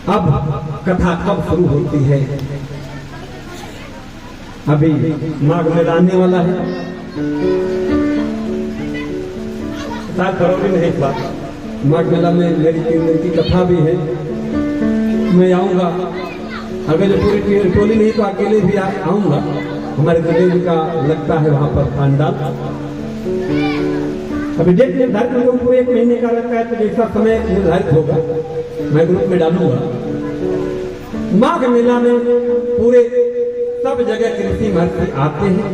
अब कथा कब शुरू होती है? अभी माघ मेला आने वाला है, शायद फरवरी में एक बात माघ मेला में मेरी 3 दिन की कथा भी है। मैं आऊंगा, अगर जो पूरी टोली नहीं तो अकेले भी आऊंगा। हमारे गुरुदेव का लगता है वहां पर पांडाल। अभी डेट निर्धारित हम लोगों को 1 महीने का लगता है, तो जैसा समय निर्धारित होगा मैं ग्रुप में डालूंगा। माघ मेला में पूरे सब जगह के ऋषि महर्षि आते हैं।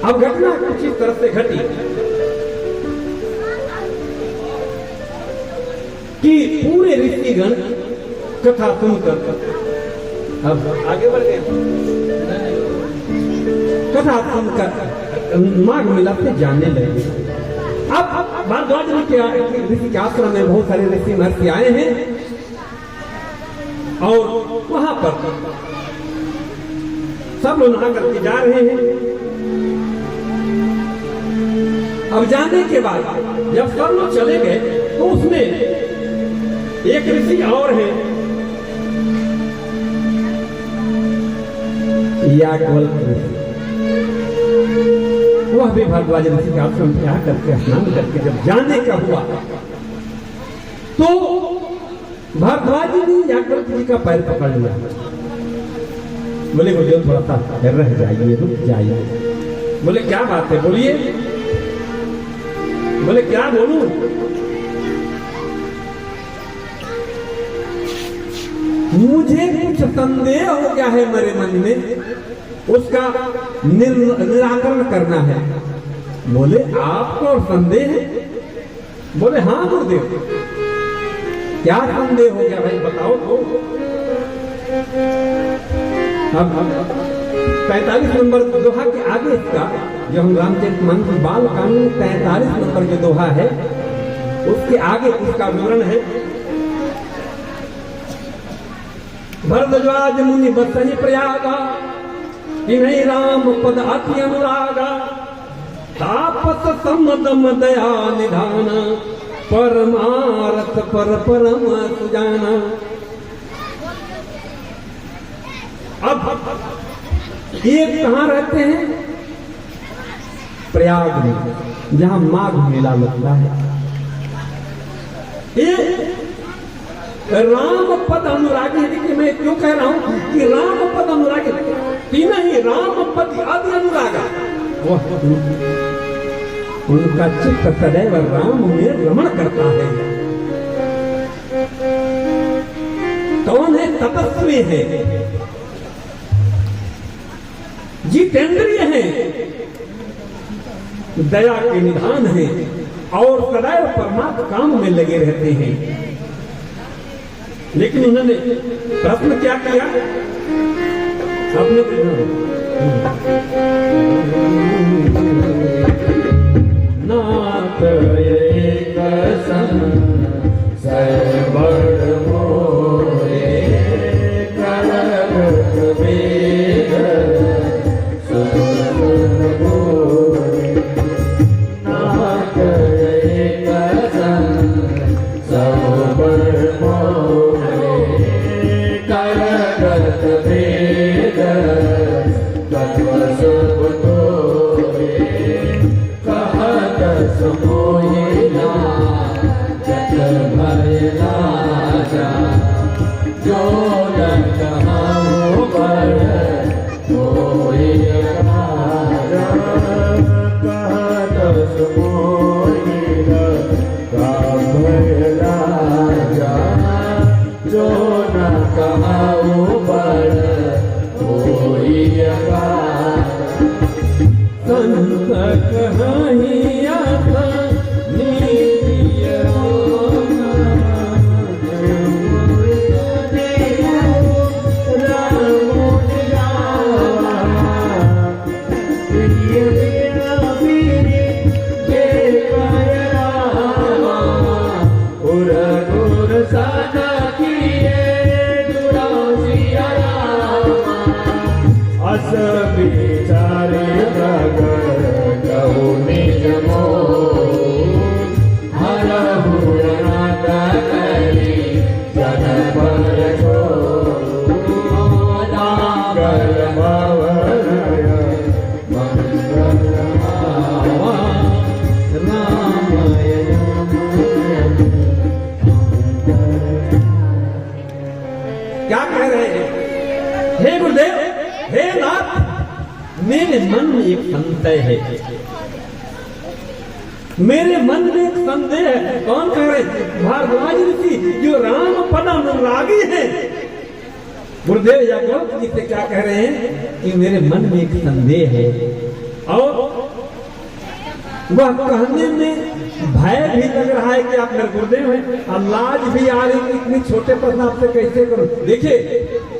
अब घटना कुछ इस तरह से घटी कि पूरे ऋषिगण कथा सुनकर अब आगे बढ़ गए। कथा सुनकर माघ मेला से जाने लगे। अब भारद्वाज ऋषि के आश्रम में बहुत सारे ऋषि महर्षि आए हैं, और वहां पर सब लोग नहा करके जा रहे हैं। अब जाने के बाद जब सब लोग चले गए तो उसमें एक ऋषि और है, याज्ञवल्क्य ऋषि। वह भी भारद्वाज ऋषि के आश्रम में आकर के स्नान करके जब जाने का हुआ तो भारद्वाज ने याज्ञवल्क्य जी का पैर पकड़ लिया। बोले गुरुदेव थोड़ा सा रह जाइए, रुक जाइए। बोले क्या बात है, बोलिए। बोले क्या बोलूं? मुझे कुछ संदेह हो गया है मेरे मन में, उसका निराकरण करना है। बोले आपको संदेह है? बोले हाँ गुरुदेव। क्या संदेह हो गया भाई, बताओ तो। अब 45 नंबर दोहा के आगे इसका, जो हम रामचरितमानस बाल कांड 43 नंबर जो दोहा है उसके आगे इसका विवरण है। भरद्वाज मुनि बसहि प्रयागा, तिन्हि राम पद अति अनुरागा। तापस समदम दया निधान, परमारथ पर परम सुजाना। अब ये कहाँ रहते हैं? प्रयाग में, जहां माघ मेला लगता है। ये राम पद अनुरागी, देखिए मैं क्यों कह रहा हूं कि राम पद अनुरागी, तीन ही राम पद आदि अनुरागा। उनका चित्त सदैव राम में रमण करता है। कौन है? तपस्वी है, जितेंद्रिय है, दया के निधान है, और सदैव परमात्मा काम में लगे रहते हैं। लेकिन उन्होंने प्रश्न क्या किया? अपने नाथ एक संग सर्वण मोरे, करत वेद सुर मोरे। नाथ एक संग सर्वण मोरे, करत वेद मेरे मन में एक संशय है, मेरे मन में एक संदेह है। कौन कह रहे? भारद्वाज ऋषि जो राम पदानुरागी है। गुरुदेव याज्ञवल्क्य जी से क्या कह रहे हैं कि मेरे मन में एक संदेह है, और वह कहने में भय भी लग रहा है कि आप मेरे गुरुदेव हैं, और लाज भी आ रही है, इतनी छोटे प्रश्न आपसे कैसे करूं। देखिए,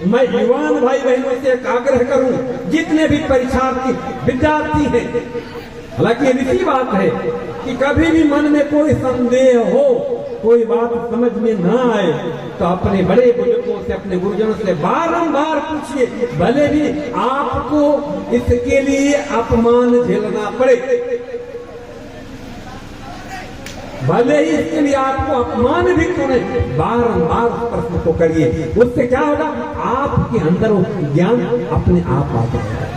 मैं युवान भाई बहनों से एक आग्रह करूं, जितने भी परीक्षार्थी विद्यार्थी हैं, हालांकि ये ऋषि बात है कि कभी भी मन में कोई संदेह हो, कोई बात समझ में ना आए, तो अपने बड़े बुजुर्गों से, अपने गुरुजनों से बारंबार पूछिए, भले भी आपको इसके लिए अपमान झेलना पड़े, भले ही इसके लिए आपको अपमान भी क्यों नहीं, बारंबार प्रश्न को करिए। उससे क्या होगा? आपके अंदर वो ज्ञान अपने आप आ जाएगा।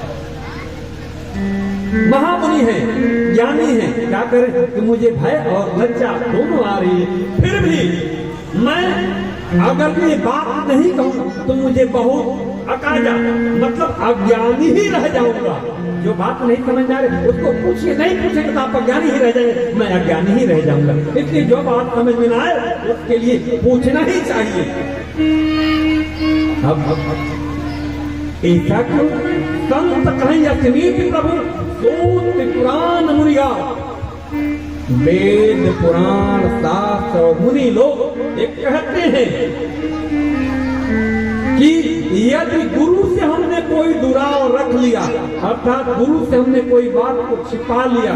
महामुनि है, ज्ञानी है, क्या करें कि मुझे भय और लज्जा दोनों आ रही है, फिर भी मैं अगर ये बात नहीं कहूं तो मुझे बहुत अकाजा, मतलब अज्ञानी ही रह जाऊंगा। जो बात नहीं समझ आ रही उसको पूछिए, नहीं पूछेंगे तो आप अज्ञानी ही रह जाएंगे, मैं अज्ञानी ही रह जाऊंगा। इसलिए जो बात समझ में ना आए उसके लिए पूछना ही चाहिए। अब ऐसा क्यों? संत कहें असीमित प्रभु सूत्र पुराण मुनिया, वेद पुराण शास्त्र और मुनि लोग एक कहते हैं कि यदि गुरु से हमने कोई दुराव रख लिया, अर्थात गुरु से हमने कोई बात को छिपा लिया,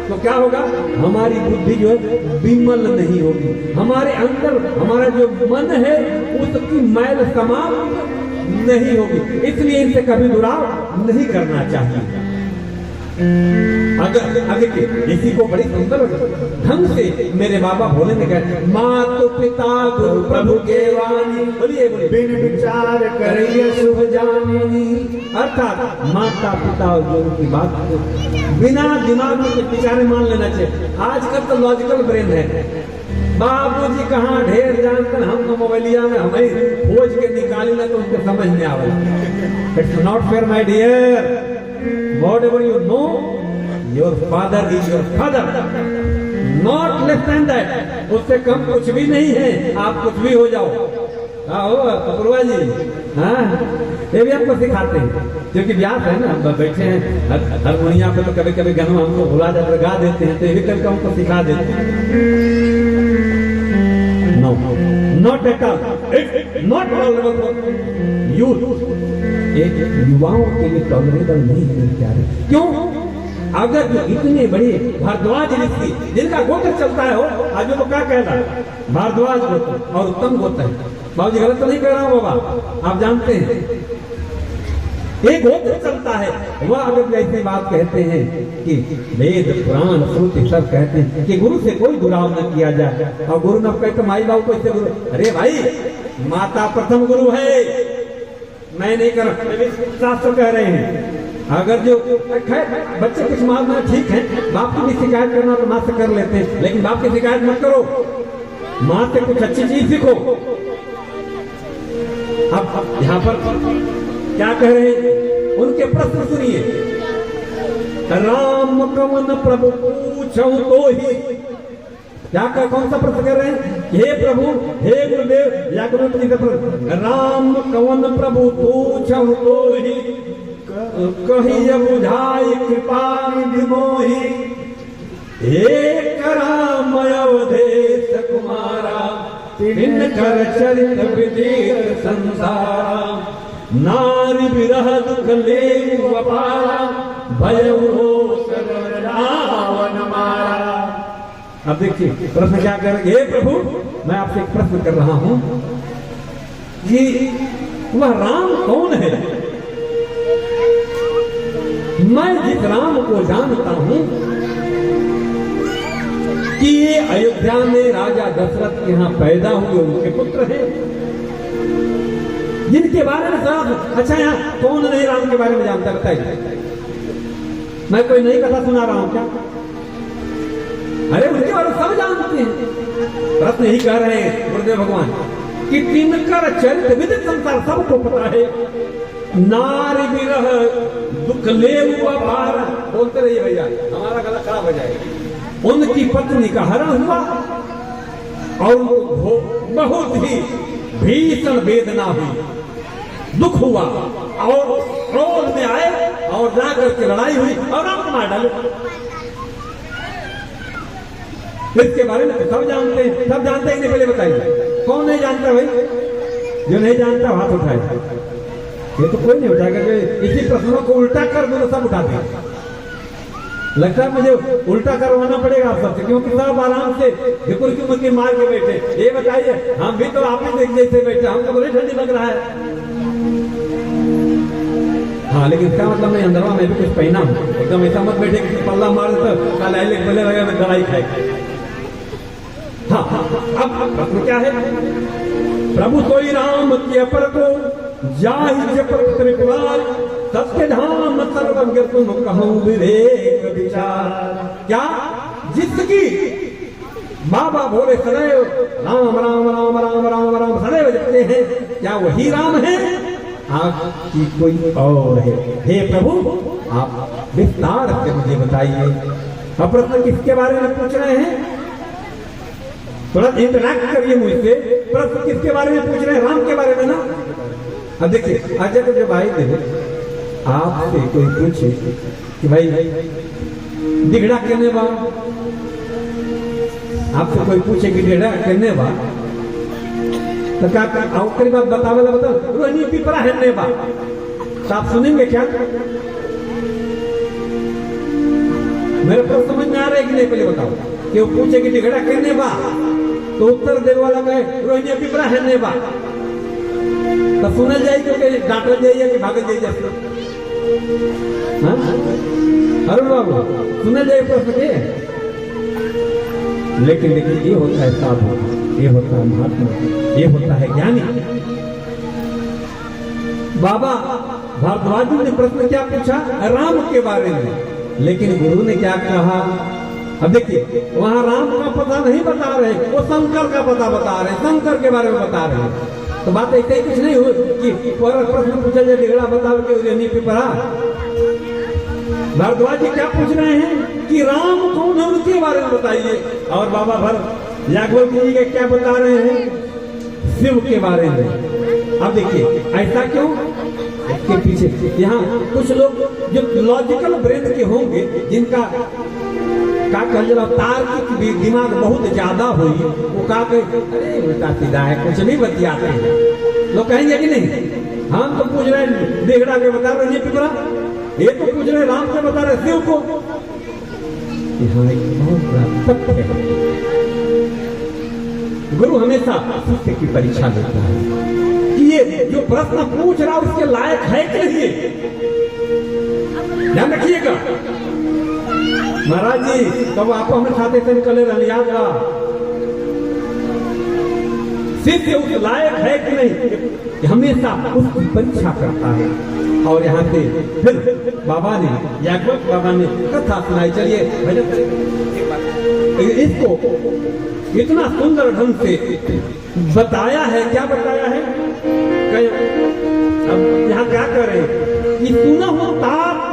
तो क्या होगा? हमारी बुद्धि जो है विमल नहीं होगी, हमारे अंदर हमारा जो मन है उसकी मैल समाप्त नहीं होगी। इसलिए इनसे कभी दुराव नहीं करना चाहिए। अगर इसी को बड़ी सुंदर ढंग से मेरे बाबा भोले ने कहा, मातु पिता गुरु प्रभु के वाणी, बोलिए बोलिए, बिन विचार करिए शुभ जानी। अर्थात माता पिता और गुरु की बात को बिना दिमाग में कुछ विचार मान लेना चाहिए। आजकल तो लॉजिकल ब्रेन है, बाबूजी कहाँ ढेर जानकर हम तो मोबाइलिया में हमें खोज के निकाली ना तो उनको समझ में आवे। It's not fair my dear, whatever you know, your father is your father, not less than that। उससे कम कुछ भी नहीं है, आप कुछ भी हो जाओ। आओ अपूर्वा जी, हाँ ये भी हमको सिखाते हैं, क्योंकि व्यास है ना, हम बैठे हैं हारमोनिया पे, तो कभी कभी गाना हमको भुला जाते, गा देते हैं, तो ये भी कभी हमको सिखा देते हैं। No not at all, it's not tolerable for youth. एक युवाओं के लिए टॉलरेबल नहीं है प्यारे। क्यों? अगर जो इतने बड़े भारद्वाज ऋषि जिनका गोत्र चलता है, हो आज वो क्या कह रहा है, भारद्वाज गोत्र और उत्तम गोत्र है। बाबूजी गलत तो नहीं कह रहा हूं बाबा, आप जानते हैं एक गोत्र चलता है, वह अगर ऐसी बात कहते हैं कि वेद पुराण श्रुति सब कहते हैं कि गुरु से कोई दुराव न किया जाए, और गुरु न कहते माई बाबू को इससे गुरु, अरे भाई माता प्रथम गुरु है, मैं नहीं कर, शास्त्र कह रहे हैं। अगर जो बच्चे कुछ मारना ठीक है, बाप की भी शिकायत करना तो माँ से कर लेते हैं, लेकिन बाप की शिकायत मत करो, माँ से कुछ अच्छी चीज सीखो। अब यहाँ पर क्या कह रहे हैं, उनके प्रश्न सुनिए। राम कवन प्रभु पूछो तो ही, क्या कौन सा प्रश्न कर रहे हैं? हे प्रभु, हे गुरुदेव, याज्ञवल्क्य जी का प्रश्न, राम कवन प्रभु पूछो तो ही, कही बुझाई कृपा निधि मोहि, एक राम अवधेश कुमारा, तिनकर चरित विदित संसारा, नारी विरह दुख लेऊ अपारा, भयउ शरण रावण मारा। अब देखिए प्रश्न क्या कर रहे हैं? प्रभु मैं आपसे एक प्रश्न कर रहा हूं कि वह राम कौन है? मैं जिस राम को जानता हूं कि ये अयोध्या में राजा दशरथ के यहां पैदा हुए उनके पुत्र हैं, जिनके बारे में साहब, अच्छा यहाँ कौन नहीं राम के बारे में जानता? बताइए, मैं कोई नई कथा सुना रहा हूं क्या? अरे उनके बारे में सब जानते हैं। प्रश्न यही कह रहे हैं गुरुदेव भगवान कि तिनकर चरित विदित संसार सबको पता है, नारी विरह दुख ले हुआ पार, बोलते रहिए भैया, हमारा गला खराब हो जाएगा। उनकी पत्नी का हरण हुआ और उनको बहुत ही भीषण वेदना हुई, दुख हुआ और क्रोध में आए और जाकर के लड़ाई हुई और राम को मार डाले। इसके बारे में सब जानते हैं, सब जानते हैं, पहले बताइए कौन नहीं जानता भाई? जो नहीं जानता हाथ उठाए। ये तो कोई नहीं उठाएगा। इसी प्रश्नों को उल्टा कर दो तो सब उठाते हैं। लगता है मुझे उल्टा करवाना पड़ेगा आप सबसे, क्योंकि सब आराम से ढिकुर की मुर्गी मार के बैठे। ये बताइए, हम भी तो आप ही जैसे बैठे, हमको बड़ी ठंडी लग रहा है। हाँ, लेकिन इसका मतलब मैं अंदरवा में भी कुछ पहना हूँ, एकदम ऐसा मत बैठे कि पल्ला मार तो कल आए गले लगे में दवाई खाए। हाँ, अब प्रश्न क्या है? प्रभु सोई राम के अपर को जाहि जपर त्रिपुरार, सत्य धाम सर्वज्ञ तुम कहूं विवेक विचार। क्या जिसकी बाबा बोले सदैव राम राम राम राम राम राम सदैव जपते हैं, क्या वही राम है? आपकी कोई और है? हे प्रभु, आप विस्तार से मुझे बताइए। अब प्रश्न किसके बारे में पूछ रहे हैं? थोड़ा इंटरैक्ट करिए मुझसे। प्रश्न किसके बारे में पूछ रहे हैं? राम के बारे में ना। अब देखिए, आज जब भाई देवे आपसे कोई पूछे कि भाई दिगड़ा कहने बा, आपसे कोई पूछे कि दिगड़ा कहने बा, तो क्या कई बात बतावे बताओ रोहिणी पिपरा है बा, तो आप सुनेंगे क्या? मेरे पास समझ में आ रहा है कि नहीं? पहले बताओ कि वो पूछे कि दिगड़ा कहने बा, तो उत्तर देने वाला कहे रोहिणी पिपरा है बा, तो सुनल जाए क्योंकि डांटल जाइए कि भागल जाइए। अरुण बाबू, सुनल जाए प्रश्न के। लेकिन देखिए, ये होता है साधु, ये होता है महात्मा, ये होता है ज्ञानी। बाबा भारद्वाज ने प्रश्न क्या पूछा? राम के बारे में। लेकिन गुरु ने क्या कहा? अब देखिए, वहां राम का पता नहीं बता रहे, वो शंकर का पता बता रहे, शंकर के बारे में बता रहे। तो बात ऐसे ही कुछ नहीं हो कि प्रश्न पूछा जाए दिगड़ा बताओ कि रोहिणी पिपरा। भारद्वाज जी क्या पूछ रहे हैं कि राम कौन है, उनके बारे में बताइए। और बाबा भर याग्वल जी के क्या बता रहे हैं? शिव के बारे में। अब देखिए, ऐसा क्यों? इसके पीछे यहाँ कुछ लोग जो लॉजिकल ब्रेन के होंगे, जिनका का तार्किक दिमाग बहुत ज्यादा हुई, वो का अरे उल्टा सीधा है, कुछ नहीं बतियाते हैं। लोग कहेंगे कि नहीं, हम तो पूछ रहे हैं देगड़ा के बता रहे पिपरा, ये तो पूछ रहे राम के बता रहे शिव को। यहाँ एक बहुत बड़ा तथ्य है। गुरु हमेशा शिष्य की परीक्षा लेता है कि ये जो प्रश्न पूछ रहा उसके लायक है कि नहीं। ध्यान रखिएगा महाराज जी, कब आप हमें खाते थे निकले याद रहा, शिष्य उस लायक है कि नहीं, हमेशा उसकी परीक्षा करता है। और यहाँ से फिर बाबा ने, याग्वल बाबा ने कथा सुनाई। चलिए भजन इसको इतना सुंदर ढंग से बताया है। क्या बताया है? अब यहाँ क्या करें कि सुना हो तात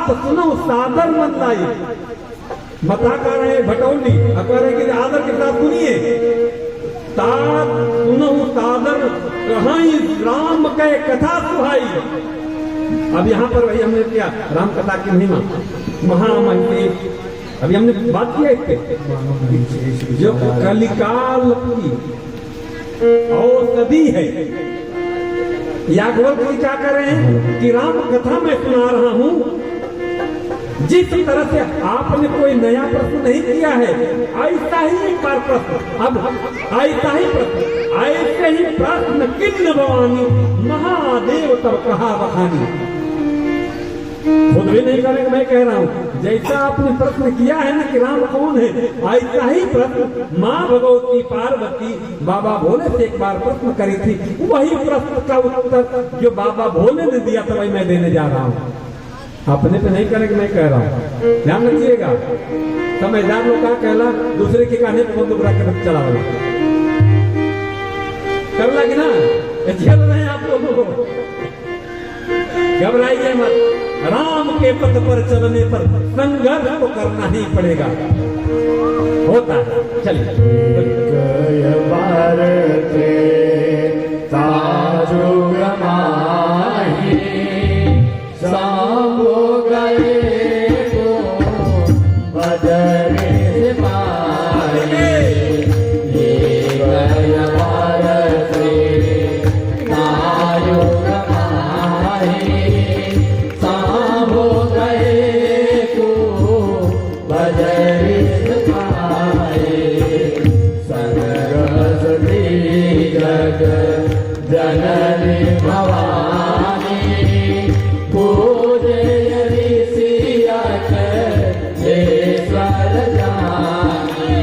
सुनो सादर मन लाई, बता कर रहे भटौली, कह रहे कि आदर के साथ सुनिए। तात सुनो सादर कहाई राम के कथा सुहाई। अब यहाँ पर वही हमने किया राम कथा की महिमा महामहिम। अभी हमने बात किया इसके जो कलिकाल की औषधि है। याग्वल जी क्या कर रहे हैं कि राम कथा मैं सुना रहा हूं। जिस तरह से आपने कोई नया प्रश्न नहीं किया है, ऐसा ही एक बार प्रश्न, अब ऐसा ही प्रश्न, ऐसे ही प्रश्न किन्न भवानी महादेव तब कहा बखानी। खुद भी नहीं करेंगे, मैं कह रहा हूँ जैसा आपने प्रश्न किया है ना कि राम कौन है, ऐसा ही प्रश्न माँ भगवती पार्वती बाबा भोले से एक बार प्रश्न करी थी। वही प्रश्न का उत्तर जो बाबा भोले ने दिया था वही मैं देने जा रहा हूँ। अपने पे नहीं करेंगे, मैं कह रहा हूँ, ध्यान रखिएगा। समझदार लोग का कहला दूसरे के कहने पर बंदूक रख कर चला रहा कर लगे ना, झेल रहे हैं आप लोगों को। घबराइए मत, राम के पथ पर चलने पर संघर्ष तो करना ही पड़ेगा। होता है, चलिए। गय बार के ताजु गमाही सांभो गए को बदरे से मारे। ये गय बार के ताजु गमाही सांभो गए को बदरे से जननी भवानी पूजयरी सिया के जानी।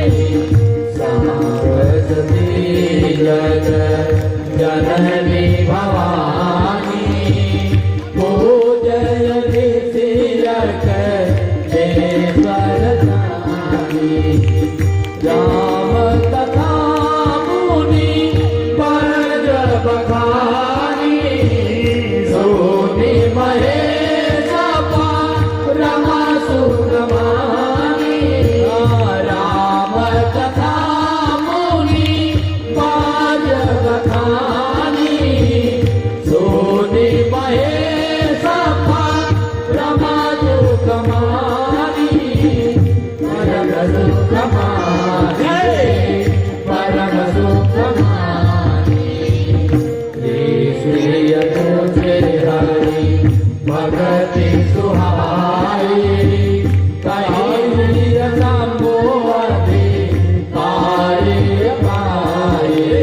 सरस्वती जग जननी भवानी पूजयरी सिया के जानी। राम तथा बखानी सोनी महेश रमा सुरमानी। राम कथा मुनि बाज बखानी सोनी महेश रमा सुकमानी। परम सुकमानी परम सुकमानी। भगति सुहाई कहीं संबोधि पाए पाए।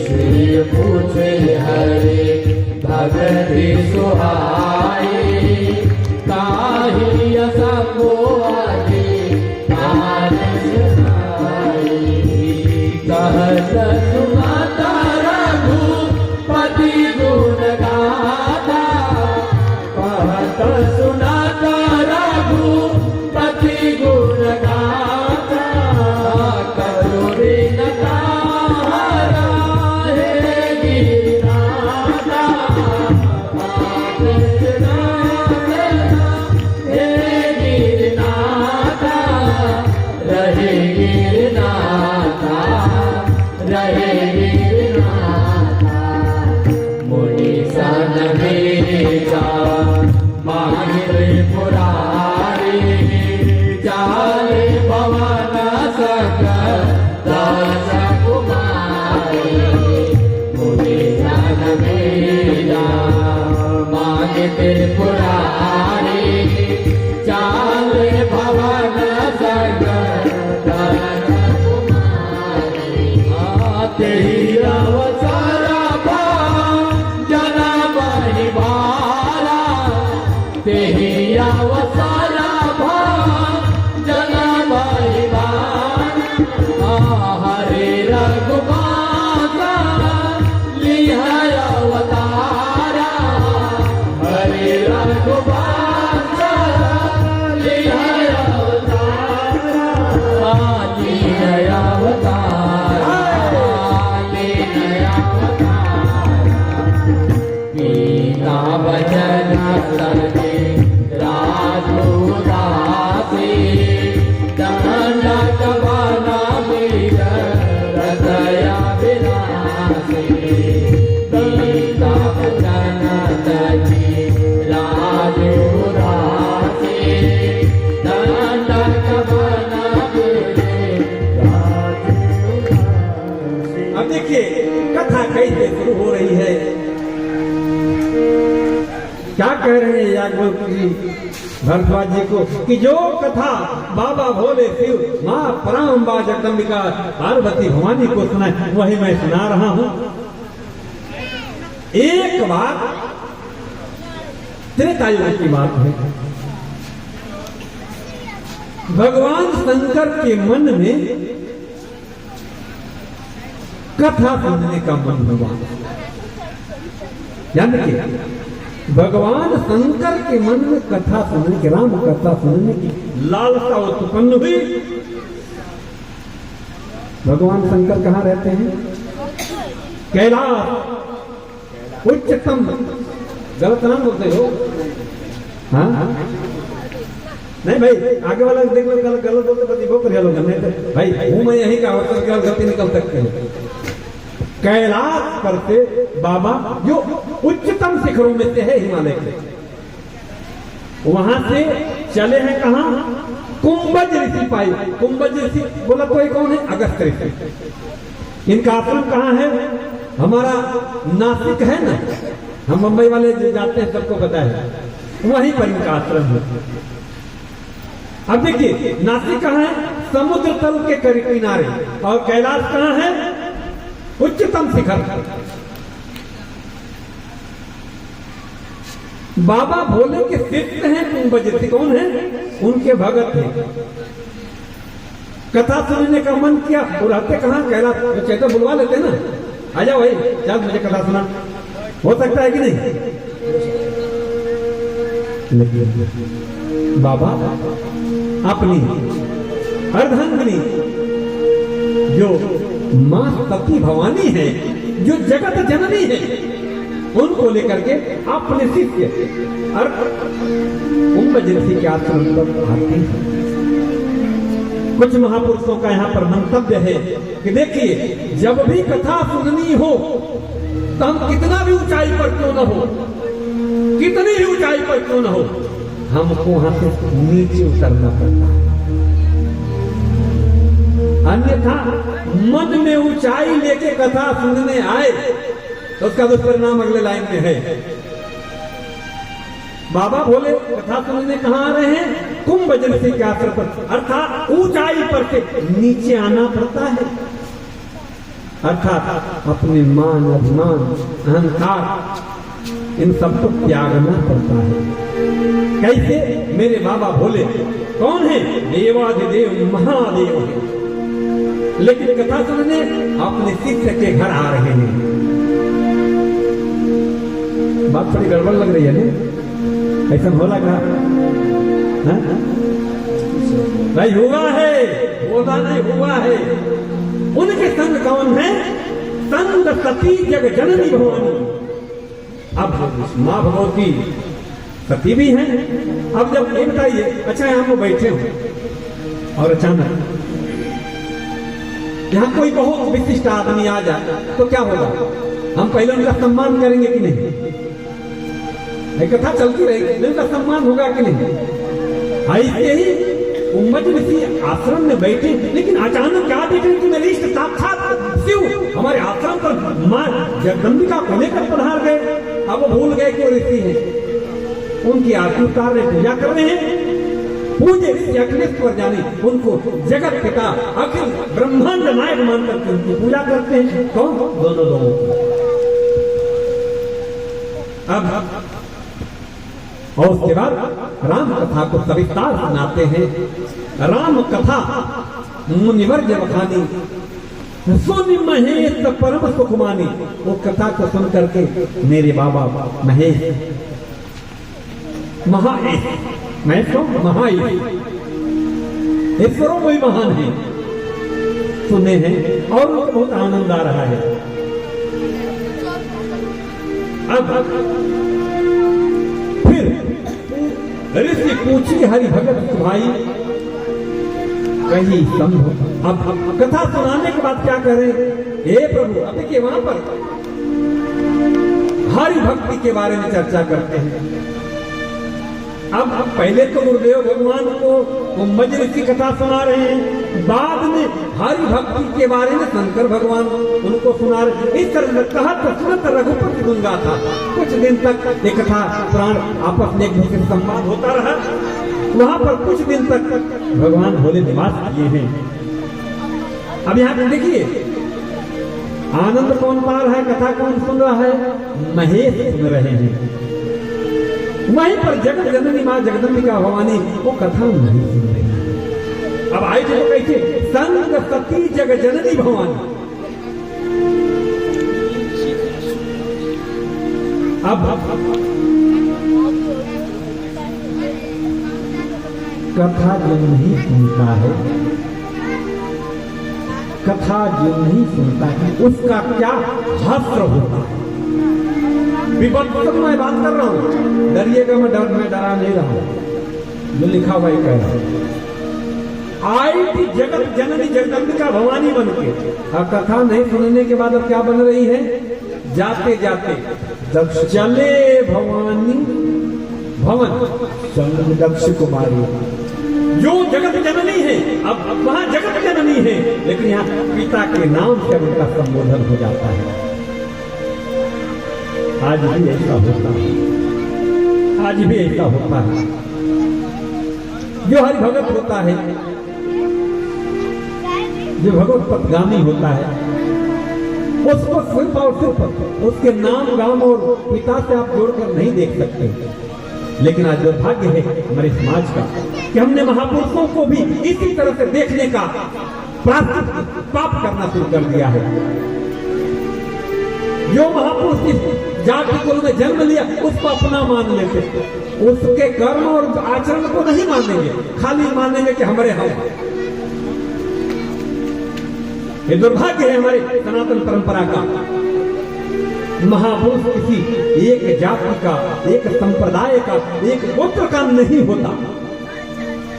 श्री पूछे हरे भगति सुहाई कहीं संबोधि पाए पाए। कहत सुनाता रघुपति गुण गाथा कहत सुनाता रघुपति गुण गाथा। कजोरी नकारा हे गिरिनाथा कृष्ण हे गिरिनाथा। रहे गिरिनाथा रहे गिरिनाथा। मुनि सन भेजा मांगे पुरारी चाले पवन सक दास कुमारी। मुनि सन भेजा मांगे पुरारी चाले पवन सक दास कुमारी। आते ही अवसरा जना बहि भारा तेहि अवसरा जना बहि भारा। हरे रघुबासा लिह अवतारा हरे रघुबासा लिह अवतारा। लिह अवतारा गीता वचन सदे राजू दासी। दंडक बना वीर हृदय विनाशी। गीता वचन सदे राजू दासी। दंडक बना वीर अब देखिए कथा कैसे शुरू हो रही है। क्या कह रहे हैं याज्ञवल्क्य जी भरद्वाज जी को कि जो कथा बाबा भोले शिव माँ पराम्बा जगदम्बिका पार्वती भवानी को सुनाए वही मैं सुना रहा हूं। एक बात त्रेता युग की बात है। भगवान शंकर के मन में कथा सुनने का मन हुआ। याद रखिए भगवान शंकर के मन में कथा सुनने की राम कथा सुनने की लालसा उत्पन्न हुई। भगवान शंकर कहाँ रहते हैं? कैलाश उच्चतम गलत नाम बोलते हो। हाँ नहीं भाई, आगे वाला देख लो, गलत गलत बोलते पति वो कर लो, नहीं भाई हूँ मैं यही का गलती निकल सकते हो। कैलाश पर से बाबा जो उच्चतम शिखरों में से है हिमालय के, वहां से चले हैं कहां? कुंभज ऋषि पाई। कुंभज ऋषि बोला कोई कौन है? अगस्त ऋषि। इनका आश्रम कहां है? हमारा नासिक है ना, हम मुंबई वाले जो जाते हैं सबको पता है, वहीं पर इनका आश्रम है। अब देखिए नासिक कहां है? समुद्र तल के किनारे। और कैलाश कहां है? उच्चतम शिखर। बाबा भोले के शिष्य हैं कुंभज ऋषि। कौन है? उनके भगत हैं। कथा सुनने का मन किया, वो रहते कहां? कैलाश। तो चेता बुलवा लेते ना, आ जाओ भाई, चल मुझे कथा सुना। हो सकता है कि नहीं? लेकिन बाबा अपनी अर्धांगिनी जो मां सती भवानी है, जो जगत जननी है, उनको लेकर के अपने शिष्य और कुंभज ऋषि के आश्रम पर आते हैं। कुछ महापुरुषों का यहाँ पर मंतव्य है कि देखिए जब भी कथा सुननी हो तो हम कितना भी ऊंचाई पर क्यों न हो, कितनी भी ऊंचाई पर क्यों न हो, हमको वहां से नीचे उतरना पड़ता है। अन्यथा मन में ऊंचाई लेके कथा सुनने आए तो उसका दुष्परिणाम अगले लाइन में है। बाबा बोले कथा सुनने कहां आ रहे हैं? कुंभज ऋषि के आश्रम पर, अर्थात ऊंचाई पर से नीचे आना पड़ता है। अर्थात अपने मान अभिमान अहंकार इन सबको त्यागना पड़ता है। कैसे? मेरे बाबा भोले कौन है? देवाधिदेव महादेव है, लेकिन कथा सुनने अपने शिष्य के घर आ रहे हैं। बात थोड़ी गड़बड़ लग रही है ना? ऐसा हो लगा भाई? हुआ है, बोला नहीं हुआ है। उनके संग कौन है? संग सती जग जननी भवानी। अब मां भगवती सती भी हैं। अब जब ये बताइए, अच्छा यहां वो बैठे हो और अचानक यहां कोई बहुत विशिष्ट आदमी आ जाए तो क्या होगा? हम पहले उनका सम्मान करेंगे कि नहीं? कथा चलती रहेगी, उनका सम्मान होगा कि नहीं? ऐसे ही कुंभज ऋषि आश्रम में बैठे, लेकिन अचानक क्या देखें कि मेरे इष्ट साक्षात शिव हमारे आश्रम पर मां जगदम्बिका को लेकर पधार गए। अब वो भूल गए कि वो ऋषि हैं। उनकी आरती उतार रहे, पूजा कर रहे हैं। पूजे ऋषि अखिलेश्वर जाने उनको जगत पिता अखिल ब्रह्मांड नायक मानकर के उनकी पूजा करते हैं। कौन? दोनों लोगों को। अब और उसके बाद राम कथा को सविस्तार सुनाते हैं। राम कथा मुनिवर जबखानी सुन महेश परम सुखमानी। वो कथा को सुन करके मेरे बाबा महेश महेश को ईश्वरों को भी महान है, सुने हैं और उनको बहुत आनंद आ रहा है। अब फिर ऋषि पूछी हरि भगत भाई कहीं संभव। अब कथा सुनाने के बाद क्या करें? हे प्रभु, अब देखिए वहां पर हरि भक्ति के बारे में चर्चा करते हैं। अब पहले तो गुरुदेव भगवान को कुंभज ऋषि कथा सुना रहे हैं, बाद में हरि भक्ति के बारे में शंकर भगवान उनको सुना रहे। इस तरह कहा तो सुनत रघुपति गुंगा था। कुछ दिन तक ये कथा प्राण आपस में एक दूसरे से संवाद होता रहा। वहां पर कुछ दिन तक भगवान भोले निवास किए हैं। अब यहाँ पे देखिए आनंद कौन पा रहा है, कथा कौन सुन रहा है? महेश सुन रहे हैं। वहीं पर जगत जननी मां जगदम्बिका भवानी वो कथा नहीं सुन रही। अब आई तो कैसे? संग सती जग जननी भवानी। अब कथा जो नहीं सुनता है, कथा जो नहीं सुनता है, उसका क्या हश्र होता है। विपद मैं बात कर रहा हूं, डरिएगा मैं डरा नहीं रहा हूं, जो लिखा हुआ ही कह रहा हूं। आई थी जगत जननी जगदम्बिका भवानी बन के, अब कथा नहीं सुनने के बाद अब क्या बन रही है, जाते जाते चले भवानी भवन दक्ष कुमारी, जो जगत जननी है अब वहां जगत जननी है, लेकिन यहाँ पिता के नाम से उनका संबोधन हो जाता है। आज भी ऐसा होता है, आज भी ऐसा होता है। जो हरि भगत होता है, जो भगवत पथगामी होता है, उसको सिर्फ और सिर्फ उसके नाम गाम और पिता से आप जोड़कर नहीं देख सकते। लेकिन आज दुर्भाग्य है हमारे समाज का कि हमने महापुरुषों को भी इसी तरह से देखने का पाप करना शुरू कर दिया है। जो महापुरुष इस जाति को उन्होंने जन्म लिया उसको अपना मान लेते, उसके कर्म और आचरण को नहीं मानेंगे, खाली मानेंगे कि हमारे हम। ये दुर्भाग्य है हमारे सनातन परंपरा का। महापुरुष किसी एक जाति का, एक संप्रदाय का, एक गोत्र का नहीं होता,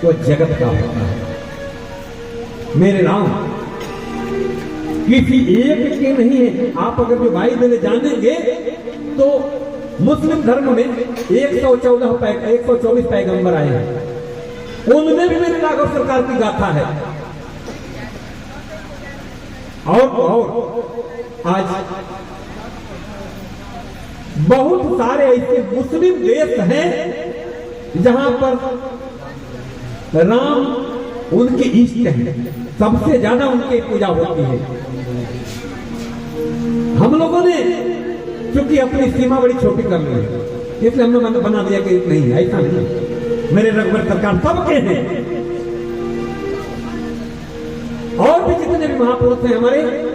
वो जगत का होता है। मेरे राम किसी एक के नहीं है। आप अगर जो बाइबल जानेंगे तो मुस्लिम धर्म में 124 पैगंबर आए हैं, उनमें भी मेरे राघव सरकार की गाथा है। और आज बहुत सारे ऐसे मुस्लिम देश हैं जहां पर राम उनके इष्ट हैं, सबसे ज्यादा उनकी पूजा होती है। हम लोगों ने क्योंकि अपनी सीमा बड़ी छोटी कर ली है, इसलिए हमने बना दिया कि नहीं, ऐसा नहीं। मेरे रघुवर सरकार सबके हैं, और भी जितने भी महापुरुष हैं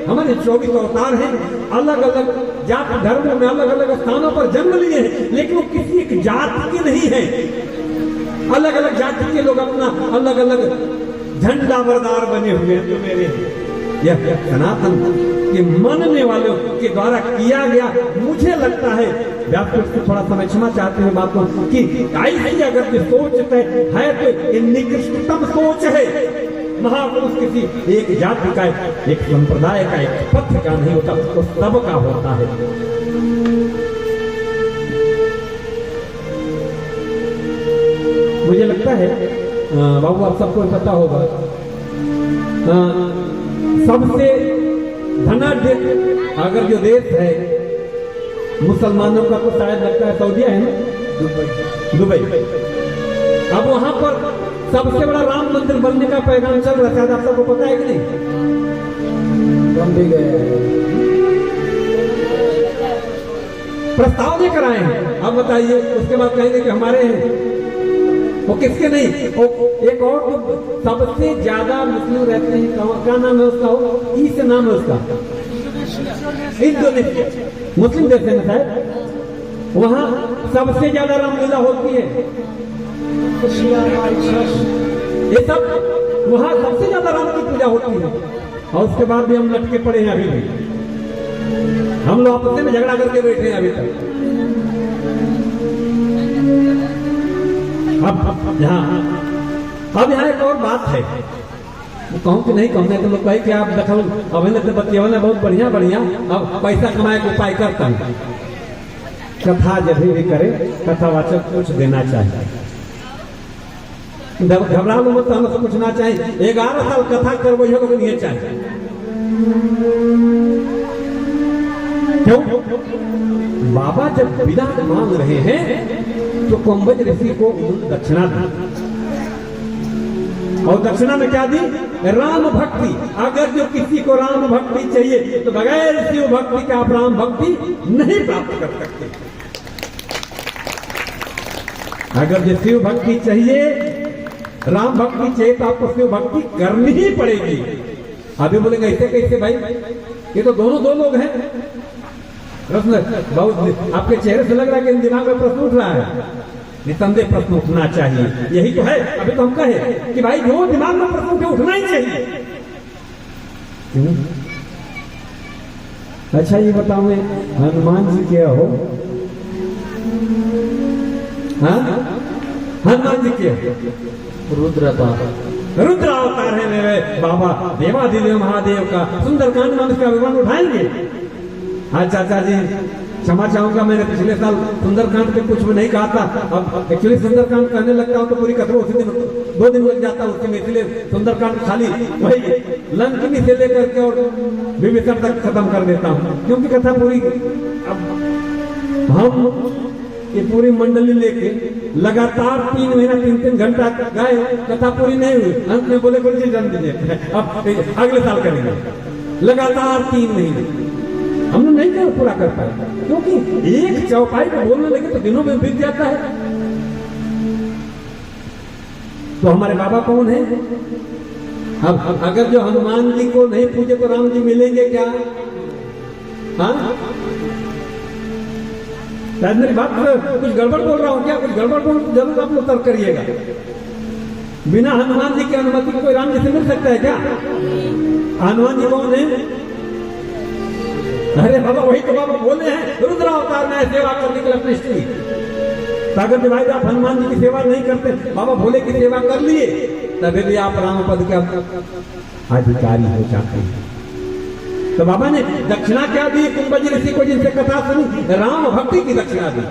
हमारे 24 अवतार हैं, अलग अलग जाति धर्मों में अलग अलग स्थानों पर जन्म लिए हैं, लेकिन वो किसी एक जाति के नहीं है। अलग अलग जाति के लोग अपना अलग अलग झंडा बरदार बने हुए हैं। जो मेरे यह सनातन के मानने वालों के द्वारा किया गया, मुझे लगता है व्यापक से थोड़ा समय क्षमा चाहते हैं बातों की, ऐसी अगर ये सोच है तो ये निकृष्टतम सोच है। महापुरुष किसी एक जाति का, एक संप्रदाय का, एक पथ का नहीं होता, तो सबका होता है। मुझे लगता है बाबू आप सबको पता होगा, सबसे धनाढ्य अगर जो देश है मुसलमानों का, तो शायद लगता है सऊदीया है ना, दुबई। अब वहां पर सबसे बड़ा राम मंदिर बनने का पैगाम चल रहा है, आप सबको पता है कि नहीं? भी गए प्रस्ताव लेकर आए हैं। अब बताइए, उसके बाद कहेंगे कि हमारे हैं, वो किसके नहीं। एक और तो सबसे ज्यादा मुस्लिम रहते हैं, क्या नाम है उसका? ई से नाम है उसका, इंडोनेशिया, मुस्लिम देश है ना शायद। वहां सबसे ज्यादा रामलीला होती है। ये सब वहां सबसे ज्यादा राम की पूजा होती है, और उसके बाद भी हम लटके पड़े हैं। अभी भी हम लोग आपस में झगड़ा करके बैठे हैं अभी तक। अब यहाँ एक और बात है, कहूँ कि नहीं कहूँ तो लोग कहे कि आप दखल अभिनय बतिया बहुत बढ़िया बढ़िया, अब पैसा कमाए का उपाय करता हूँ। कथा जब भी करे कथावाचक कुछ देना चाहिए, घबरा लो मत, हमसे पूछना चाहिए। 11 साल कथा कर वही लोग नहीं चाहिए। क्यों? बाबा जब विदा मांग रहे हैं तो कुंभज ऋषि को दक्षिणा दी, और दक्षिणा में क्या दी? राम भक्ति। अगर जो किसी को राम भक्ति चाहिए तो बगैर शिव भक्ति के आप राम भक्ति नहीं प्राप्त कर सकते। अगर जो शिव भक्ति चाहिए, राम भक्ति चाहिए, तो आपको शिव भक्ति करनी ही पड़ेगी। अभी बोलेंगे ऐसे कैसे भाई, ये तो दोनों दो लोग हैं। प्रश्न बहुत आपके चेहरे से लग रहा है कि दिमाग में प्रश्न उठ रहा है। निसंदेह प्रश्न उठना चाहिए, यही तो है। अभी तो हम कहे कि भाई जो दिमाग में प्रश्न उठे उठना ही चाहिए। अच्छा ये बताओ, मैं हनुमान जी क्या हो हाँ? हनुमान जी के रुद्र का रुद्र अवतार है मेरे बाबा देवादिदेव महादेव का। सुंदरकांड में इसका विवरण उठाएंगे। हाँ चाचा जी क्षमा चाहूंगा, मैंने पिछले साल सुंदरकांड पे कुछ भी नहीं कहा था। अब एक्चुअली सुंदरकांड कहने लगता हूँ तो पूरी कथा उसी दिन 2 दिन लग जाता है उसमें, इसलिए सुंदरकांड खाली वही लंकिनी से लेकर के और विभीषण तक खत्म कर देता हूँ, क्योंकि कथा पूरी अब हम ये पूरी मंडली लेके लगातार 3 महीना 3 घंटा गाए, कथा पूरी नहीं हुई। अंत में बोले गुरु जी जान दीजिए अब अगले साल करेंगे। लगातार 3 महीने हमने नहीं कर पूरा कर पाए, क्योंकि एक चौपाई पे बोलने लगे तो दिनों में बीत जाता है। तो हमारे बाबा कौन है? अब अगर जो हनुमान जी को नहीं पूजे तो राम जी मिलेंगे क्या? हाँ, शायद मेरी बात कुछ गड़बड़ बोल रहा हूं क्या? कुछ गड़बड़ बोल जरूर आप लोग तर्क करिएगा। बिना हनुमान जी की अनुमति कोई राम जी से मिल सकता है क्या? हनुमान जी कौन है? अरे बाबा वही तो बाबा बोले हैं रुद्र अवतार में सेवा करने के लिए अपनी स्त्री। अगर भाई आप हनुमान जी की सेवा नहीं करते, बाबा भोले की सेवा कर लिए, तभी भी आप राम पद के अधिकारी हो जाते हैं। तो बाबा ने दक्षिणा क्या दी कुंभजी ऋषि को जिनसे कथा सुनी? राम भक्ति की दक्षिणा दी।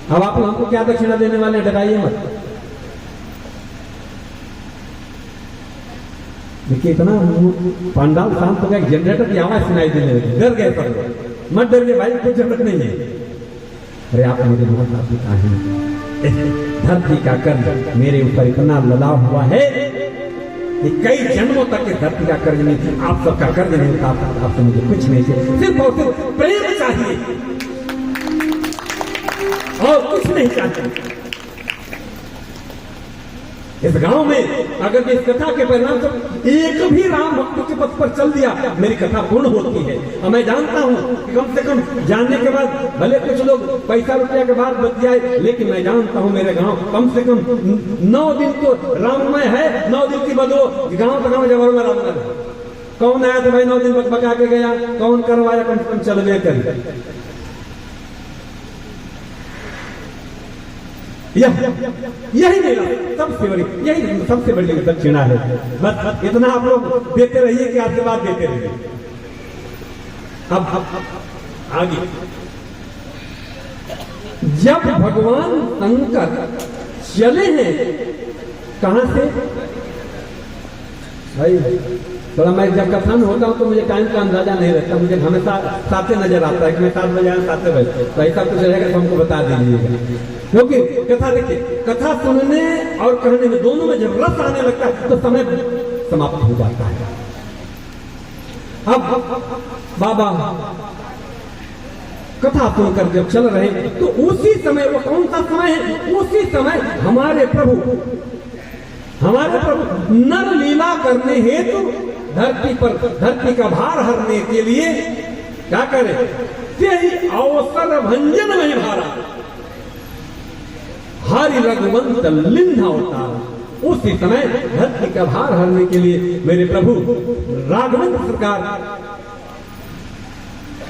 अब आप हमको क्या दक्षिणा देने वाले? डराइए मत। देखिए इतना पंडाल शांत हो गया, जनरेटर की आवाज सुनाई देने लगी, डर गए सब। मत डरिए भाई, कोई जरूरत नहीं है। अरे आप मुझे बहुत पिता हैं, धरती का कर्ज मेरे ऊपर इतना लदा हुआ है कि कई जन्मों तक के धरती का कर्ज नहीं, आप सबका कर्ज नहीं उतार सकता। आपसे मुझे कुछ नहीं चाहिए, सिर्फ और सिर्फ प्रेम चाहिए और कुछ नहीं चाहिए। इस गांव में अगर इस कथा के परिणाम से एक भी राम भक्तों के पथ पर चल दिया, मेरी कथा पूर्ण होती है। और मैं जानता हूं कि कम से कम जानने के बाद भले कुछ लोग पैसा रुपया के बाद बच जाए, लेकिन मैं जानता हूं मेरे गांव कम से कम 9 दिन तो राममय है। 9 दिन की बदो गांव का गांव जबर में राम। कौन आया तो भाई 9 दिन बका के गया, कौन करवाया? कम से कम चलवे करी। यही मेरा सबसे बड़ी दक्षिणा है। बस इतना आप लोग देते रहिए कि आशीर्वाद देते रहिए। अब आगे, जब भगवान शंकर चले हैं कहां से भाई? थोड़ा मैं जब कथा में होता हूं तो मुझे टाइम का अंदाजा नहीं रहता, मुझे हमेशा 7 नजर आता है कि मैं 7 बजे 7 बजे, तो ऐसा कुछ रहेगा तो हमको बता दीजिएगा। क्योंकि कथा देखिए, कथा सुनने और कहने में दोनों में जब रस आने लगता है तो समय समाप्त हो जाता है। अब बाबा कथा सुनकर जब चल रहे हैं तो उसी समय, वो कौन सा समय है? उसी समय हमारे प्रभु नर लीला करने हेतु धरती का भार हरने के लिए क्या करे? यही अवसर भंजन में भारा हरि रघुवंत लिंधा अवतार। उसी समय धरती का भार हरने के लिए मेरे प्रभु राघवेंद्र सरकार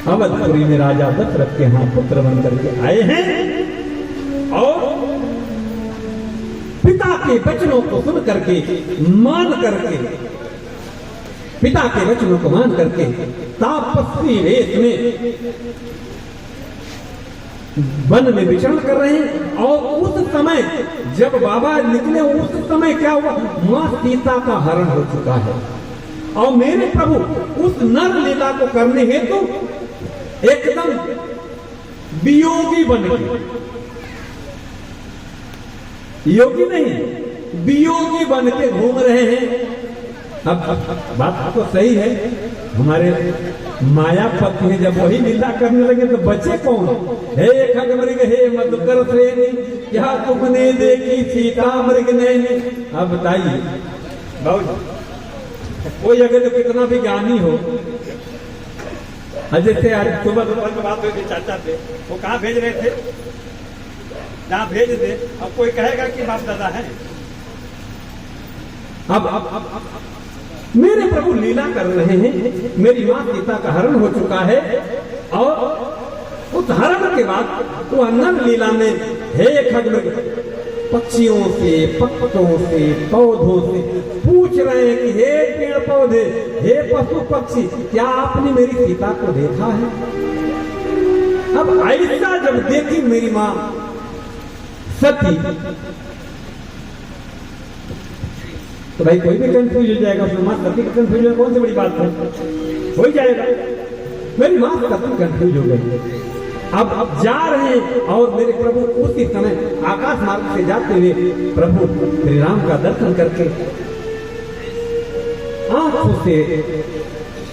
अवधपुरी में राजा दशरथ के यहाँ पुत्र बनकर के आए हैं और पिता के वचनों को सुन करके पिता के वचनों को मान करके तापस्वी वेश में वन में विचरण कर रहे हैं। और उस समय जब बाबा निकले, उस समय क्या हुआ? मां सीता का हरण हो चुका है और मेरे प्रभु उस नर लीला को करने हेतु एकदम वियोगी बन गए। योगी नहीं, वियोगी बन के घूम रहे हैं। अब बात तो सही है, हमारे मायापति है, जब वही लीला करने लगे तो बचे कौन? हे खगमृग हे मधुकर श्रेणी, क्या तुमने देखी सीता मृग नैनी। अब बताइए बाबू, कोई अगर तो कितना भी ज्ञानी हो, जैसे आज सुबह दोपहर की बात हुई थी, चाचा थे वो कहाँ भेज रहे थे, जहाँ भेज दे। अब कोई कहेगा कि बाप दादा है। अब मेरे प्रभु लीला कर रहे हैं, मेरी मां सीता का हरण हो चुका है और उस उस हरण के बाद वो नर लीला में हे खगमृग पक्षियों से, पक्षों से, पौधों से पूछ रहे हैं कि हे पेड़ पौधे, हे पशु पक्षी, क्या आपने मेरी सीता को देखा है? अब ऐसा जब देखी मेरी मां सती, तो भाई कोई भी कंफ्यूज हो जाएगा उसमें। मां सती का कंफ्यूजन कौन सी बड़ी बात है, हो ही जाएगा। मेरी मां सती कंफ्यूज हो गई। अब जा रहे हैं और मेरे प्रभु उसी समय आकाश मार्ग से जाते हुए प्रभु श्री राम का दर्शन करके आंखों से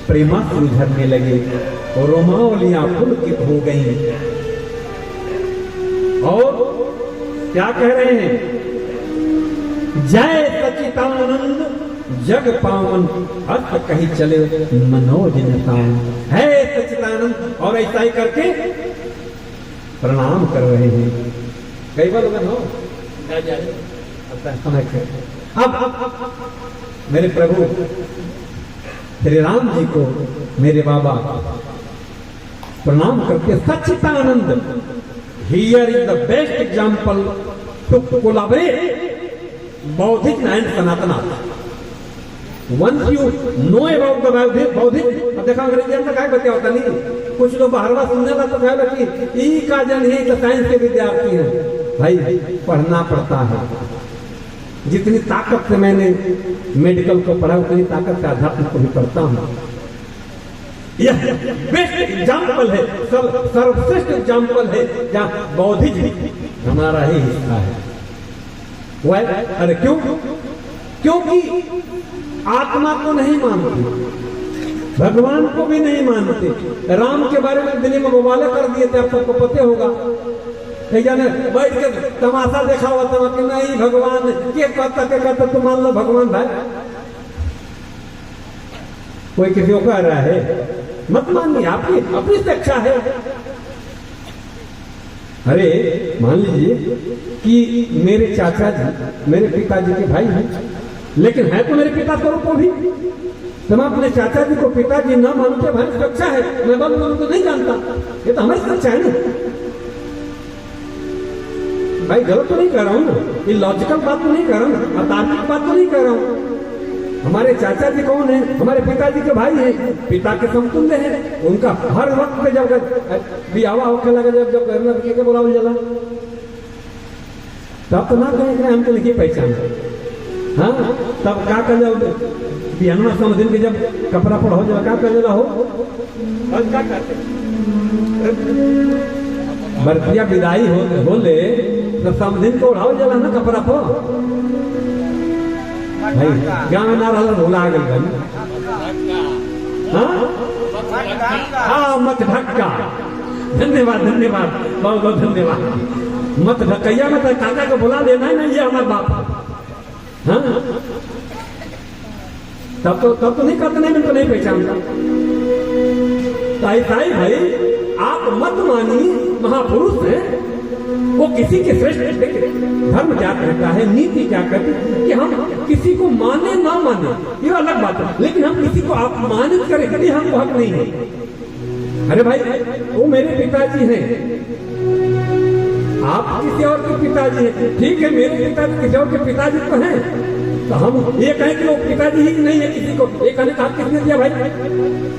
प्रेमाश्रु झरने लगे और रोमावलियां पुलकित हो गई और क्या कह रहे हैं? जय सचितानंद जग पावन अर्थ कहीं चले मनोज नतान। है सचितानंद और ऐसा ही करके प्रणाम कर रहे हैं। कई बार हो अब मेरे प्रभु श्री राम जी को मेरे बाबा प्रणाम करके Sachchidanand, here is the best example to collaborate Bauddhik and Sanatana. Once you know about the Bauddhik, देखा अंग्रेजी में क्या बताया होता नहीं, कुछ लोग बाहरवा सुनने का तो कह कि ई का जन ही तो साइंस के विद्यार्थी हैं। भाई पढ़ना पड़ता है। जितनी ताकत से मैंने मेडिकल को पढ़ा उतनी ताकत से अध्यात्म को भी पढ़ता हूं। यह बेस्ट एग्जाम्पल है, सर्वश्रेष्ठ एग्जाम्पल है जहां बौद्धिक हमारा ही हिस्सा है। वह अरे क्यों? क्योंकि आत्मा को नहीं मानती, भगवान को भी नहीं मानते। राम के बारे में दिल्ली में बवाले कर दिए थे, आप सबको पता होगा। बैठ के तमाशा देखा हुआ था कि नहीं भगवान के कहता तो मान लो भगवान। भाई कोई किसी को कह रहा है मत मानिए, आपकी अपनी शिक्षा है। अरे मान लीजिए कि मेरे चाचा जी मेरे पिताजी के भाई हैं, लेकिन है तो मेरे पिता स्वरूप भी। तो मैं अपने चाचा जी को पिताजी न मानते, भाई शिक्षा है, मैं बाबू उनको नहीं जानता, ये तो हमारी शिक्षा है ना। भाई गलत तो नहीं कर रहा हूं ना, ये लॉजिकल बात तो नहीं कर रहा हूं, अतार्किक बात तो नहीं कर रहा हूं। हमारे चाचा जी कौन है? हमारे पिताजी के भाई हैं, पिता के समतुल्य हैं। उनका हर वक्त पे जब बियावा होकर लगा, जब घर में के बोला जला, तब तो ना कहें हम तो लिखी पहचान। हाँ तब क्या कर जाओ पियानुआ समझिन के जब कपड़ा पढ़ो जब क्या कर जला हो क्या करते बर्तिया विदाई हो ले तो समझिन को उड़ाओ जला ना कपड़ा पो। भाई गाँव में ना रहा भूला गल भाई। हाँ मत ढक्का, धन्यवाद धन्यवाद, बहुत बहुत धन्यवाद। मत ढकैया में तो काका को बुला देना है ना, ये हमारा बाप। हाँ तब तो नहीं करते, नहीं मैं तो नहीं पहचानता। ऐसा ही भाई आप मत मानिए, महापुरुष है वो किसी के श्रेष्ठ धर्म क्या कहता है, नीति क्या कहती है कि हम किसी को माने ना माने ये अलग बात है, लेकिन हम किसी को अपमानित करें कभी हमको हक नहीं है। अरे भाई वो मेरे पिताजी हैं, आप किसी और के पिताजी हैं, ठीक है मेरे पिताजी किसी और के पिताजी तो हैं, तो हम ये कहें कि वो पिताजी ही नहीं है किसी को, ये कहने का किसने दिया? भाई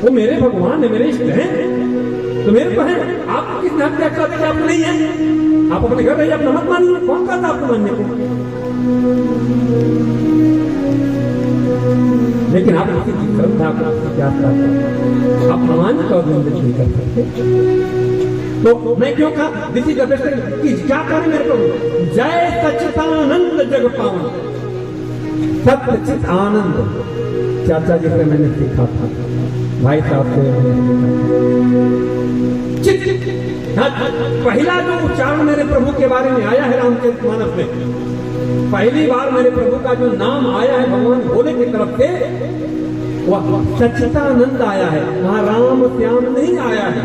वो मेरे भगवान है, मेरे इष्ट हैं, तो मेरे को है। आप किसने हत्या कर देगा? आप नहीं है, आप अपने घर रहिए, अपना मत मानिए। कौन कहता आपको मानने को? लेकिन आप किसी की श्रद्धा को आप मान का नहीं कर सकते। तो मैं क्यों कहा दिस इज द बेस्ट कि क्या करें मेरे को? जय सच्चिदानंद जग पावन, सच्चित आनंद चाचा जी से मैंने सीखा था, भाई साहब से पहला जो उच्चारण मेरे प्रभु के बारे में आया है रामचरित मानस में, पहली बार मेरे प्रभु का जो नाम आया है भगवान भोले की तरफ से, वह सच्चिदानंद आया है। वहां राम श्याम नहीं आया है,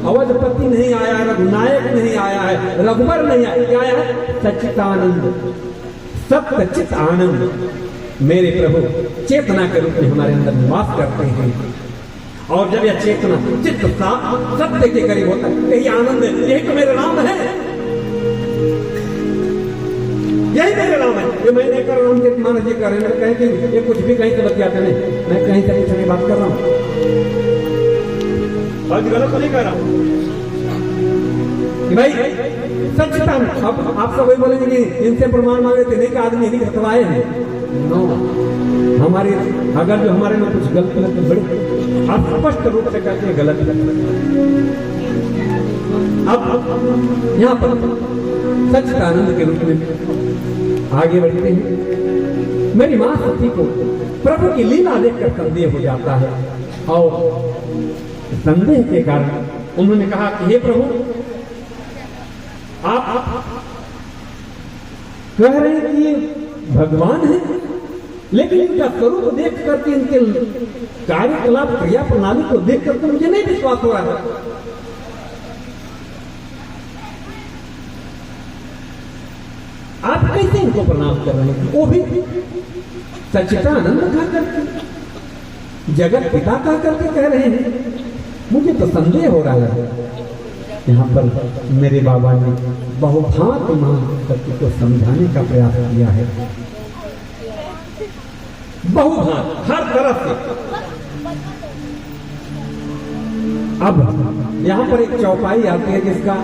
अवधपति नहीं आया है, रघुनायक नहीं आया है, रघुबर नहीं आया, क्या आया है? सच्चिदानंद, सच्चित आनंद। मेरे प्रभु चेतना के रूप में हमारे अंदर निवास करते हैं और जब यह चेतना चित्त सत्य के करीब होता है, यही आनंद है, यही तो मेरा नाम है, यही मेरे नाम है। ये मैं नहीं कर रहा हूँ, मानस जी कर रहे हैं, कहें कि ये कुछ भी कहीं से बतियाते नहीं, मैं कहीं से कुछ नहीं बात कर रहा हूँ, आज गलत तो नहीं कर रहा हूँ कि भाई सच्चता। अब आप सब वही बोलेंगे कि इनसे प्रमाण मांगे थे, नहीं कि आदमी इन्हीं खतवाए हैं। नो, हमारी अगर जो हमारे में कुछ गलत है तो बड़े आप स्पष्ट रूप से कहते हैं गलत है। अब यहाँ पर सच्चिदानंद के रूप में आगे बढ़ते हैं। मेरी मां सती को प्रभु की लीला देखकर संदेह हो जाता है, और संदेह के कारण उन्होंने कहा कि हे प्रभु, आप कह रहे हैं कि ये भगवान है, लेकिन इनका स्वरूप देख करके, इनके कार्यकलाप क्रिया प्रणाली को देख करके मुझे नहीं विश्वास हो रहा है। आप कैसे इनको प्रणाम कर रहे हैं, वो भी सच्चिदानंद कहा करके, जगत पिता कहा करके कह रहे हैं। मुझे तो संदेह हो रहा है। यहाँ पर मेरे बाबा ने बहुभांति मां सती को समझाने का प्रयास किया है, बहुभांति हर तरफ से। अब यहाँ पर एक चौपाई आती है जिसका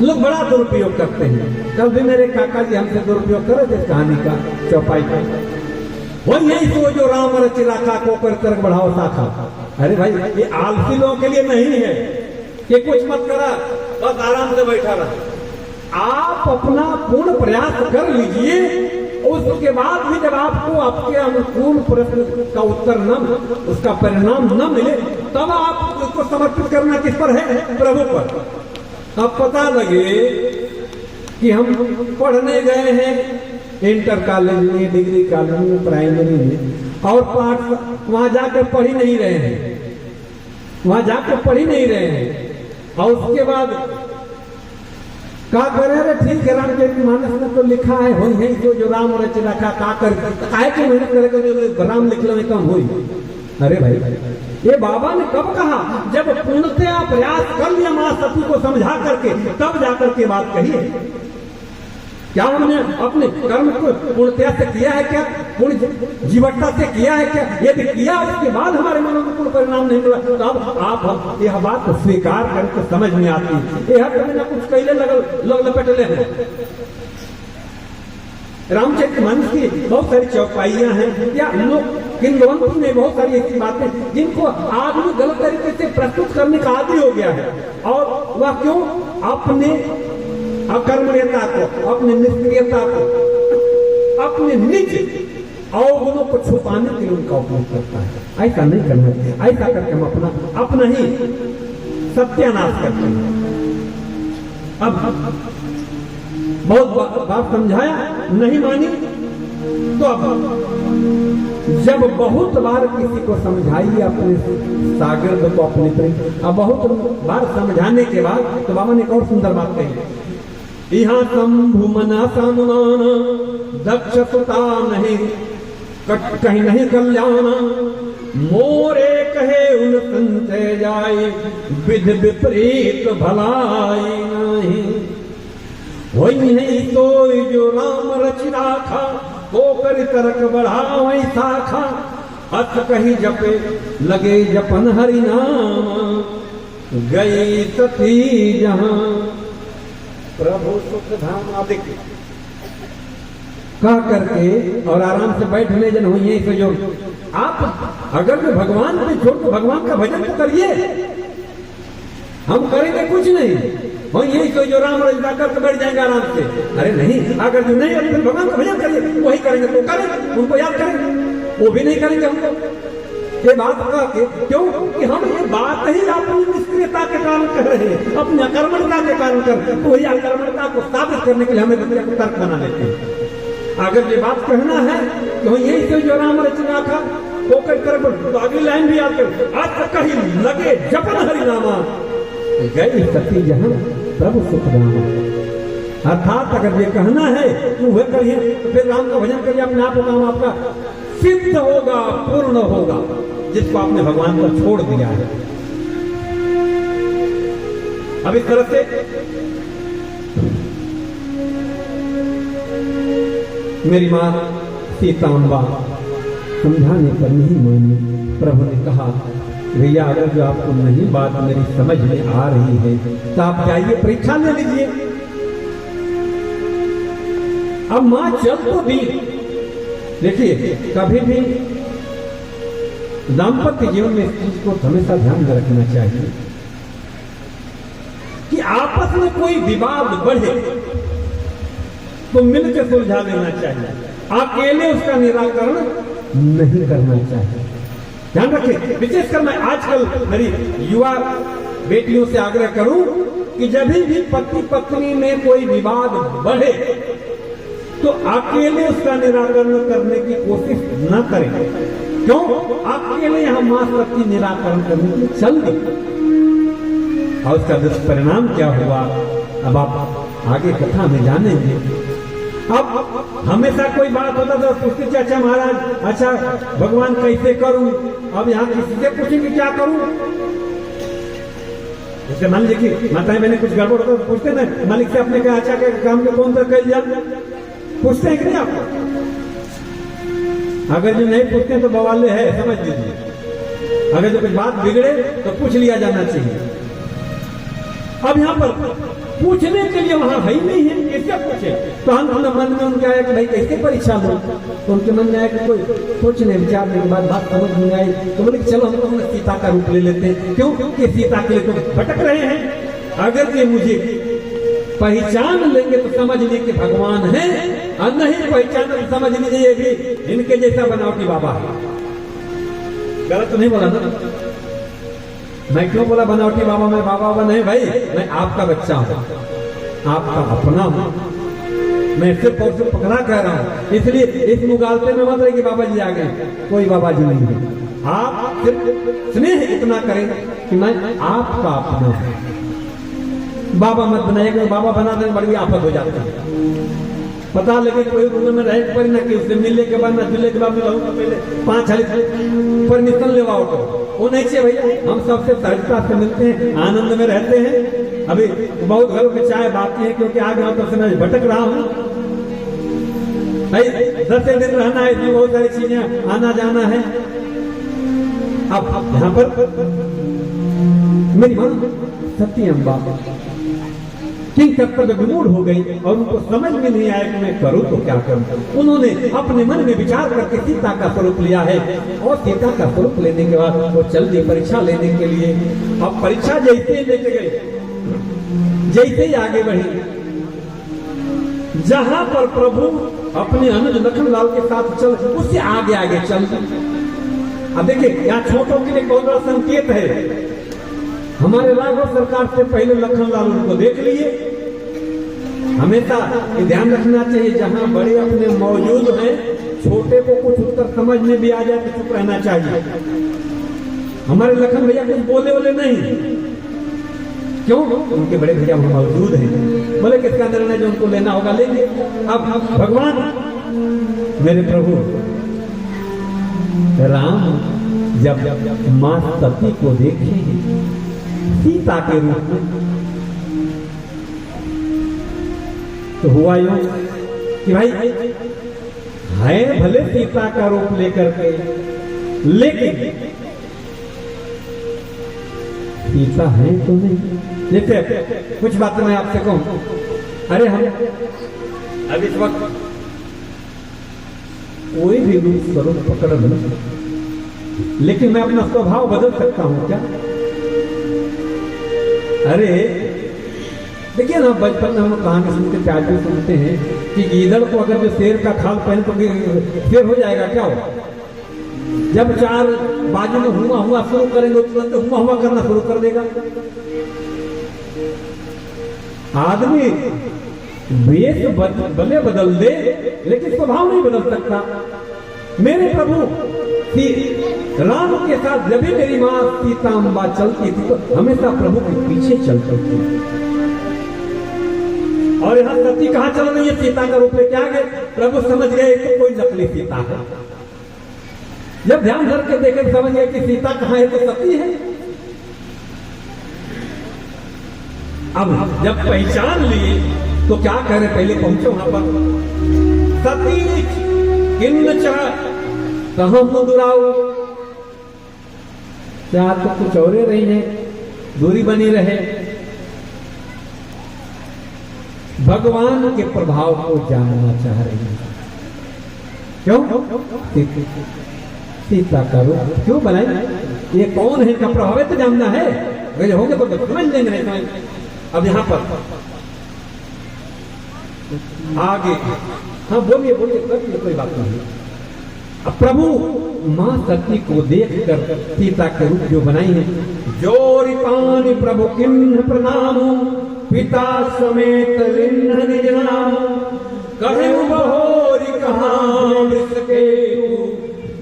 लोग बड़ा दुरुपयोग करते हैं। कल भी मेरे काका जी हमसे दुरुपयोग करे थे कहानी का, चौपाई का। वही यही तो जो राम रच राखा को कर तरक बढ़ाओ साखा। अरे भाई, ये आलसी लोगों के लिए नहीं है कि कुछ मत करा, बस आराम से बैठा रहा। आप अपना पूर्ण प्रयास कर लीजिए, उसके बाद भी जब आपको आपके अनुकूल प्रश्न का उत्तर न, उसका परिणाम न मिले, तब आप उसको समर्पित करना किस पर है? प्रभु पर। अब पता लगे कि हम पढ़ने गए हैं इंटर कॉलेज में, डिग्री कॉलेज में, प्राइमरी में, और पाठ वहां जाकर पढ़ ही नहीं रहे हैं, वहां जाकर पढ़ ही नहीं रहे हैं, और उसके बाद क्या करे? अरे ठीक है, रामचरितमानस में तो लिखा है, हो यही जो राम रच रखा का कर काहे के मेहनत करे जो राम लिख लो कम हुई। अरे भाई, ये बाबा ने कब कहा? जब पूर्णतया प्रयास कर लिया मां सती को समझा करके, तब जाकर के बात कही है। क्या हमने अपने कर्म को पूर्णतया से किया है? क्या पूर्ण जीवटता से किया है? क्या यदि किया उसके बाद हमारे मन को कोई परिणाम नहीं मिला, तो अब आप यह बात स्वीकार करके समझ में आती है। यह कभी ना कुछ कहले लग लपेटले हैं। रामचरितमानस की बहुत सारी चौपाइयां हैं, या लोग किंवदंती में बहुत सारी ऐसी बातें जिनको आदमी गलत तरीके से प्रस्तुत करने का आदी हो गया है। और वह क्यों? अपने अकर्मण्यता को, अपनी निष्क्रियता को, अपने निज अवगुणों को छुपाने के लिए उनका उपयोग करता है। ऐसा नहीं करना चाहिए। ऐसा करके हम अपना ही सत्यानाश करते हैं। अब बहुत बात समझाया, नहीं मानी, तो अब जब बहुत बार किसी को समझाइए, अपने शागिर्द को, अपने प्रेम, अब बहुत बार समझाने के बाद तो बाबा ने एक और सुंदर बात कही, यहाँ शंभु मना सम्मान दक्ष सुता नहीं कहीं नहीं कल्याण, मोरे कहे उन संचय जाए विध विपरीत भलाई नहीं। वही नहीं तो जो राम रच राखा को कर तरक बढ़ावई शाखा, अथ कहीं जपे लगे जपन हरि नाम, गई सती जहां प्रभु सुख धाम। आदि कह करके और आराम से बैठने जन हुई है। जो आप अगर जो भगवान पे छोड़ तो भगवान का भजन तो करिए, हम करेंगे कुछ नहीं, और यही तो जो राम रचना करके बैठ जाएंगे आराम से। अरे नहीं, अगर जो नहीं है भगवान का भजन करिए, वही करेंगे तो करें, उनको याद करेंगे, वो भी नहीं करेंगे हमको ये बात कह के। क्यों कि हम ये बात ही अपनी निष्क्रियता के कारण कर रहे हैं, अपनी अकर्मणता के कारण कर, तो वही अकर्मणता को साबित करने के लिए हमें दूसरे को तर्क बना लेते हैं। अगर ये बात कहना है तो यही से जो राम रचना था वो कर, तो अगली लाइन भी याद कर, आज कहीं लगे जपन हरिनामा, गई सती जहां प्रभु सुख धामा। अर्थात अगर ये कहना है तो वह करिए, तो फिर राम का भजन करिए, अपने आप काम आपका सिद्ध होगा, पूर्ण होगा। जिसको आपने भगवान पर छोड़ दिया है। अब इस तरह से मेरी मां सीताम्बा समझाने पर नहीं मानी। प्रभु ने कहा, भैया अगर जो आपको नहीं बात मेरी समझ में आ रही है तो आप जाइए परीक्षा ले लीजिए। अब मां चल तो दी। देखिए, कभी भी दाम्पत्य जीवन में इस चीज को हमेशा ध्यान में रखना चाहिए कि आपस में कोई विवाद बढ़े तो मिलकर सुलझा लेना चाहिए, अकेले उसका निराकरण नहीं करना चाहिए। ध्यान रखें, विशेषकर मैं आजकल मेरी युवा बेटियों से आग्रह करूं कि जब भी पति पत्नी में कोई विवाद बढ़े तो अकेले उसका निराकरण करने की कोशिश न करें। क्यों? अकेले यहां मां सबकी निराकरण करने की चल दी और उसका दुष्परिणाम क्या हुआ अब आप आगे कथा में जानेंगे। अब हमेशा कोई बात होता तो पूछते थे, अच्छा महाराज, अच्छा भगवान कैसे करूं? अब यहाँ किसी से पूछेंगे क्या करूं? जैसे मान लीजिए कि माताएं मैंने कुछ गड़बड़ होता तो पूछते ना, मालिक से अपने कहा, अच्छा काम में कौन सा कर दिया? पूछते हैं कि नहीं आपको? अगर जो नहीं पूछते तो बवाले है, समझ लीजिए। अगर जो कुछ बात बिगड़े तो पूछ लिया जाना चाहिए। अब यहाँ पर पूछने के लिए वहां है ही नहीं है, कैसे पूछे? तो हम मन में उनका आया कि भाई कैसे परीक्षा लो, तो उनके मन में आया कि कोई सोचने विचारने के बाद बात समझ नहीं आई तो बोले चलो हम लोग सीता का रूप ले लेते हैं। क्यों? क्योंकि सीता के लिए तो भटक रहे हैं। अगर ये मुझे पहचान लेंगे तो समझ लीजिए कि भगवान है, और नहीं पहचान तो समझ लीजिए भी इनके जैसा बनावटी बाबा है। गलत तो नहीं बोला ना? मैं क्यों बोला बनावटी बाबा? मैं बाबा नहीं भाई, मैं आपका बच्चा हूं, आपका अपना हूं। मैं सिर्फ और सिर्फ पकड़ा कह रहा हूं, इसलिए इस मुगालते में मत रहे कि बाबा जी आ गए। कोई बाबा जी नहीं है। आप सिर्फ स्नेह इतना करें कि मैं आपका अपना हूं। बाबा मत बनाइएगा, बाबा बना देने बड़ी आफत हो जाती है। पता लगे कोई रूम में रह पर ना कि उससे मिलने के बाद ना जुलने के बाद में रहूंगा, पहले 5 हाली परमिशन लेवाओ तो वो नहीं चाहिए भैया। हम सबसे सहजता से मिलते हैं, आनंद में रहते हैं। अभी बहुत घरों में चाय बाकी है क्योंकि आगे हम तो मैं भटक रहा हूं भाई। 10 दिन रहना है, इसमें बहुत सारी चीजें आना जाना है। अब यहाँ पर मेरी मां सती अम्बा किंग कर्तव्य विमूढ़ हो गई और उनको समझ में नहीं आया कि मैं करूं तो क्या करूं। उन्होंने अपने मन में विचार करके सीता का स्वरूप लिया है और सीता का स्वरूप लेने के बाद वो चल दी परीक्षा लेने के लिए। अब परीक्षा जैसे ही लेके गए, जैसे ही आगे बढ़ी, जहां पर प्रभु अपने अनुज लखनलाल के साथ चल, उससे आगे आगे चल। अब देखिए, यहाँ छोटों के लिए बहुत बड़ा संकेत है। हमारे राघव सरकार से पहले लखनलाल उनको देख लिए। हमेशा ये ध्यान रखना चाहिए, जहां बड़े अपने मौजूद हैं, छोटे को कुछ उत्तर समझ में भी आ जाए तो चुप रहना चाहिए। हमारे लखन भैया कुछ बोले बोले नहीं, क्यों? उनके बड़े भैया वहां मौजूद हैं। बोले किसका निर्णय जो उनको लेना होगा लेंगे। अब भगवान मेरे प्रभु राम जब मां सती को देखे सीता के रूप में, तो हुआ यूं कि भाई है भले सीता का रूप लेकर के, लेकिन सीता है तो नहीं। जैसे कुछ बातें मैं आपसे कहूं, अरे हम अब इस वक्त कोई भी रूप स्वरूप पकड़ लो, लेकिन मैं अपना स्वभाव बदल सकता हूं क्या? अरे देखिए ना, बचपन में हम कहानी सुनते, प्यार भी सुनते हैं कि गीदड़ को अगर जो शेर का खाल पहन तो शेर हो जाएगा क्या? हो जब 4 बाजू में हुआ हुआ शुरू करेंगे तुरंत हुआ हुआ करना शुरू कर देगा। आदमी वेश भले बदल दे लेकिन स्वभाव नहीं बदल सकता। मेरे प्रभु राम के साथ जब भी मेरी मां सीताम्बा चलती थी तो हमेशा प्रभु के पीछे चलती थी। और यहां सती कहां चल रही है? सीता का रूप लेके आ गए। प्रभु समझ गए कि कोई नकली सीता है। जब ध्यान धर के देखे समझ गए कि सीता कहाँ है तो सती है। अब जब पहचान लिए तो क्या कह रहे, पहले पहुंचे वहां पर, सती किन्न कहा मुदुराओ, क्या तो कुछ और रही है, दूरी बनी रहे। भगवान के प्रभाव को जानना चाह रही है। क्यों? सीता का रूप क्यों बनाई, ये कौन है, इनका प्रभाव है तो जानना है, अगर होंगे तो समझ लेंगे नहीं। अब यहां पर आगे, हाँ बोलिए बोलिए, कोई बात नहीं। अब प्रभु मां सती को देखकर सीता के रूप जो बनाई है, जोरी पानी प्रभु किन्न प्रणाम, पिता समेत लिन्न निज नाम, कहे बहोरी कहां विसके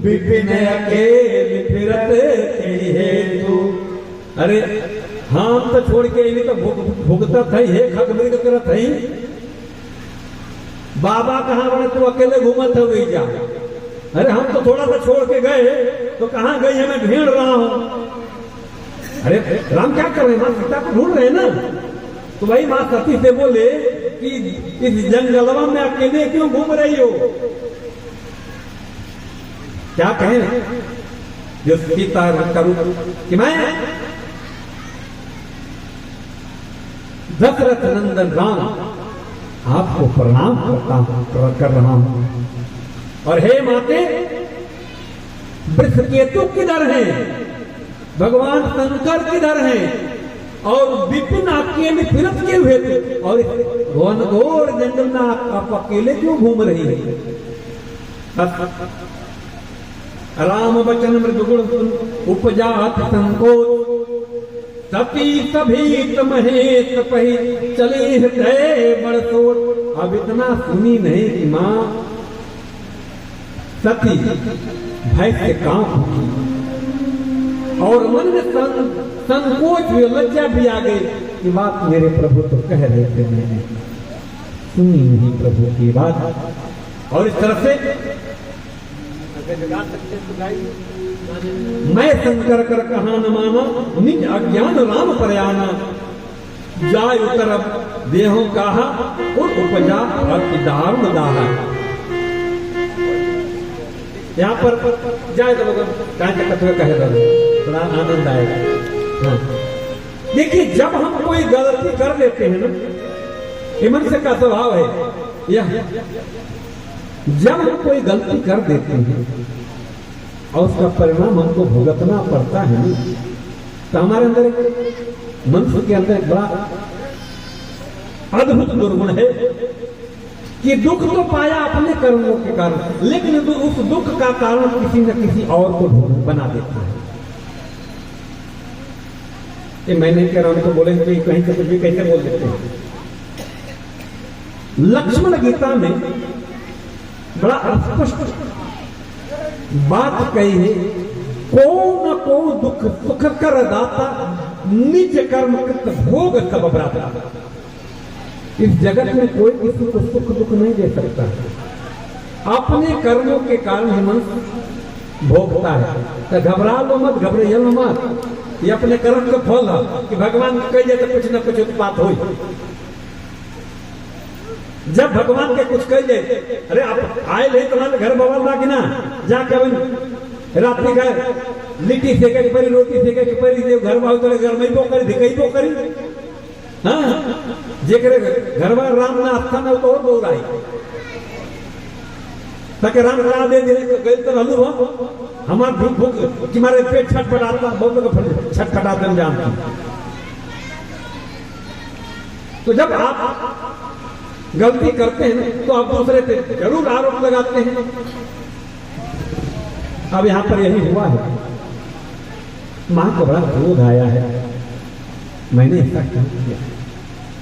विपिन अकेले फिरत हेतु। अरे हाँ तो छोड़ के इन्हें तो भुगता था, हे खग मृग करत है, बाबा कहाँ बने तू अकेले घूमत हो गई जा। अरे हम तो थोड़ा सा छोड़ के गए तो कहाँ गई है, मैं ढूंढ रहा हूं। अरे राम क्या कर रहे हैं, मां सीता को ढूंढ रहे हैं ना। तो वही मां सती से बोले कि इस जंगलवा में अकेले क्यों घूम रही हो। क्या कहें जो सीता करूं कि मैं दशरथ नंदन राम आपको प्रणाम कर रहा हूं, और हे माते वृषकेतु किधर है, भगवान शंकर किधर है, और विपिन अकेले फिरत के हुए थे, और घनघोर जंगल में आप अकेले क्यों घूम रही है। राम वचन मृदुगुण उपजात संकोच, सती सभी महेश पही चले हृदय बड़ सोच। अब इतना सुनी नहीं कि मां सती भय से कांप उठी और मन में संकोच हुई, लज्जा भी आ गई कि बात मेरे प्रभु तो कह रहे थे, मैंने सुनी नहीं प्रभु की बात। और इस तरह से मैं शंकर कर कहा न माना, निज अज्ञान राम प्रयाना, जाय उतर देहों कहा और उपजा अति दारुण दाहा। यहाँ पर जाए तो कहे थोड़ा आनंद आएगा। हाँ। देखिए जब हम कोई गलती कर लेते हैं ना, मनुष्य का स्वभाव है यह, जब हम कोई गलती कर देते हैं और उसका परिणाम हमको भुगतना पड़ता है ना, तो हमारे अंदर मनुष्य के अंदर एक बड़ा अद्भुत दुर्गुण है कि दुख तो पाया अपने कर्मों के कारण, लेकिन उस दुख का कारण किसी न किसी और को बना देता है। ये मैं नहीं कह रहा हूं तो बोलेंगे कि कहीं से कुछ भी कैसे बोल देते हैं। लक्ष्मण गीता में बड़ा स्पष्ट बात कही है, को न को दुख सुख कर दाता, निज कर्म कृत भोग सब बराता। इस जगत में कोई किसी को सुख दुख नहीं दे सकता, अपने कर्मों के कारण ही मनुष्य भोगता है। तो घबरा लो मत, घबराइए मत, ये अपने कर्म का फल है कि भगवान कहिए तो कुछ न कुछ उत्पात हो। जब भगवान के कुछ कह जाए, अरे आप आए नहीं तुम्हारे घर बवल रहा कि ना, जाके रात्रि का लिट्टी सेके के परी, रोटी सेके के परी, घर में तो घर में ही करी कई तो करी। हाँ जेकरे घर में राम ना स्थान है तो और बोल रहा ताकि राम करा दे गए तो रहलू हो हमार भूख भूख तुम्हारे पेट छटपटाता, बहुत लोग छटपटाते जानते। तो जब आप गलती करते हैं तो आप दूसरे पे जरूर आरोप लगाते हैं। अब यहां पर यही हुआ है, मां को बड़ा क्रोध आया है, मैंने ऐसा क्यों किया,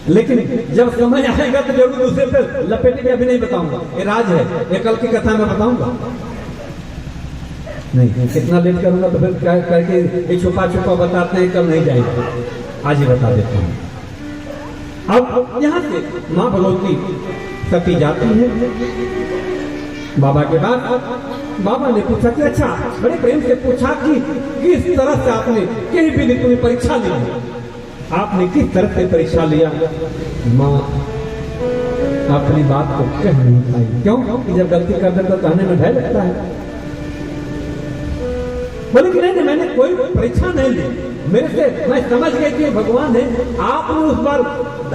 लेकिन जब समय आएगा तो जरूर दूसरे पे लपेटे के अभी नहीं बताऊंगा, ये राज है, ये कल की कथा में बताऊंगा। नहीं कितना लेट करूंगा तो फिर क्या करके ये छुपा छुपा बताते हैं, कल नहीं जाएगा, आज ही बता देता हूं। अब यहां से मां भगवती सती जाती है बाबा के बाद बाबा ने पूछा कि अच्छा, बड़े प्रेम से पूछा कि किस तरह से आपने कहीं भी तुम्हें परीक्षा ली, आपने किस तरह से परीक्षा लिया। माँ अपनी बात को कह नहीं पाई। क्यों? कि जब गलती कर दे तो कहने में भय लगता है। बोले कि नहीं, मैंने कोई परीक्षा नहीं ली, मेरे से मैं समझ गई कि भगवान है। आपने उस बार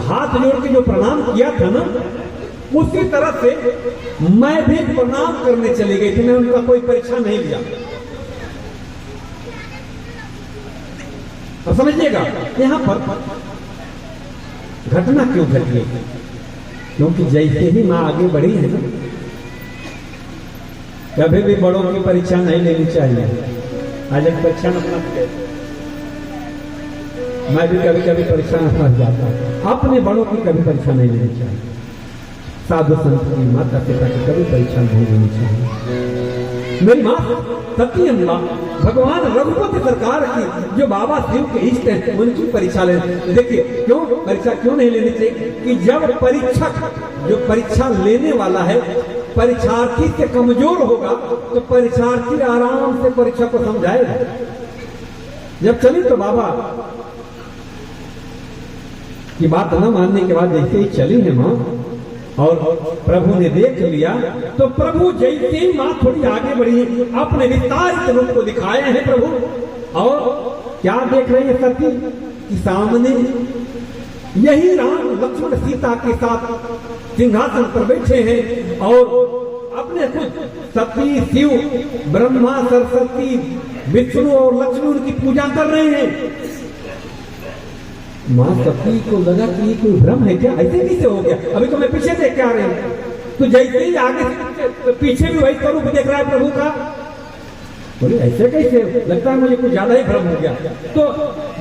हाथ जोड़ के जो प्रणाम किया था ना, उसी तरह से मैं भी प्रणाम करने चली गई थी, मैं उनका कोई परीक्षा नहीं लिया। और समझिएगा यहां पर घटना क्यों घट गई, क्योंकि जैसे ही मां आगे बढ़ी है ना, कभी भी बड़ों की परीक्षा नहीं लेनी चाहिए। आज एक परीक्षा में मैं भी कभी कभी परीक्षा में फंस जाता हूं। अपने बड़ों की कभी परीक्षा नहीं लेनी चाहिए, साधु संत की, माता पिता की कभी परीक्षा नहीं लेनी चाहिए। मेरी मां सती अम्मा भगवान रघुपति सरकार की जो बाबा शिव के इष्ट हैं, उनकी परीक्षा ले। देखिए क्यों परीक्षा क्यों नहीं लेनी चाहिए कि जब परीक्षक जो परीक्षा लेने वाला है परीक्षार्थी से कमजोर होगा तो परीक्षार्थी आराम से परीक्षा को समझाएगा। जब चली तो बाबा की बात न मानने के बाद जैसे ही चली है मां और प्रभु ने देख लिया, तो प्रभु जैसे ही मां थोड़ी आगे बढ़ी अपने विस्तारित रूप को दिखाए हैं प्रभु। और क्या देख रहे हैं सती कि सामने यही राम लक्ष्मण सीता के साथ सिंहासन पर बैठे हैं और अपने खुद सती शिव ब्रह्मा सरस्वती विष्णु और लक्ष्मण उनकी पूजा कर रहे हैं। मां सती को लगा कि ये कोई भ्रम है क्या, ऐसे कैसे हो गया, अभी तो मैं पीछे देख के आ रही हूं। तो जैसे ही आगे तो पीछे भी वही स्वरूप देख रहा है प्रभु का। बोले ऐसे कैसे, लगता है मुझे कुछ ज्यादा ही भ्रम हो गया। तो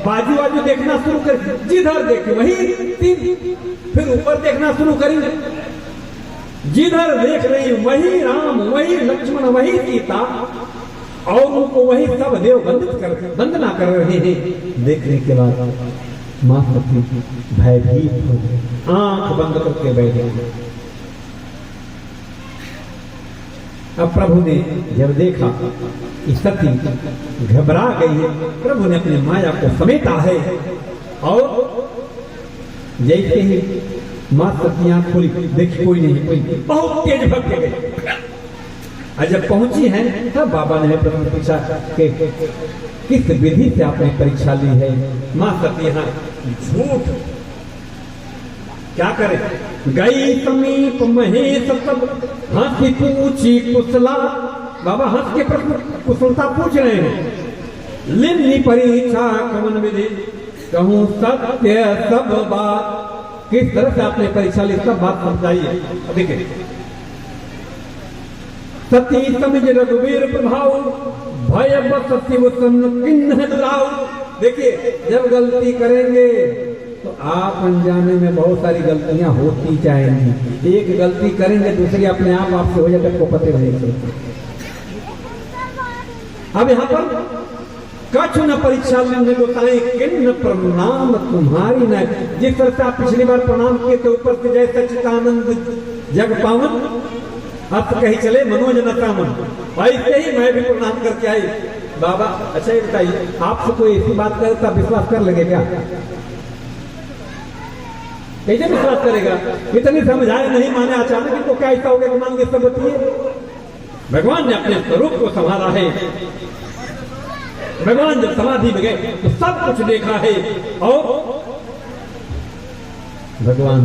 बाजू बाजू देखना शुरू कर, जिधर देखे वही तीन, फिर ऊपर देखना शुरू करी, जिधर देख रही वही राम वही लक्ष्मण वही सीता और उनको वही सब देव वंदना कर रहे हैं। देखने के बाद मां सती भयभीत हो गई, आंख बंद करके बैठ गई। अब प्रभु ने जब देखा कि सती घबरा गई है, प्रभु ने अपनी माया को समेटा है और जैसे ही मां सती आंख खोली, देखी कोई नहीं, कोई बहुत तेज भग के गई। और जब पहुंची है तब बाबा ने प्रभु पूछा कि किस विधि से आपने परीक्षा ली है। मां सती यहां झूठ क्या करे, गई समीप महेश सब हंसी पूछी कुशला। बाबा हंस के प्रश्न कुशलता पूछ रहे हैं। लिन्नी परीक्षा कवन विधि कहूं सत्य सब बात, किस तरह से आपने परीक्षा ली सब बात समझाइए। देखिए सती समझ रघुवीर प्रभाव भय बस शिव किन्ह दुराऊ। देखिए जब गलती करेंगे तो आप अनजाने में बहुत सारी गलतियां होती जाएंगी। एक गलती करेंगे दूसरी अपने आप आपसे हो जाए को पते रहेंगे। अब यहाँ पर कछु न परीक्षा लेने बताए किन्न प्रणाम तुम्हारी न। जिस तरह से आप पिछली बार प्रणाम किए थे ऊपर से जय सच्चिदानंद जग पावन, अब तो कहीं चले मनोज नतामन, ऐसे ही मैं भी प्रणाम करके आई। बाबा अच्छा ये बताइए आपसे कोई ऐसी बात करे तो विश्वास कर लेंगे क्या? कैसे विश्वास करेगा? इतनी समझाए नहीं माने अचानक इनको क्या ऐसा हो गया कि मान के सब बताइए। भगवान ने अपने स्वरूप को संभाला है। भगवान जब समाधि में गए तो सब कुछ देखा है और भगवान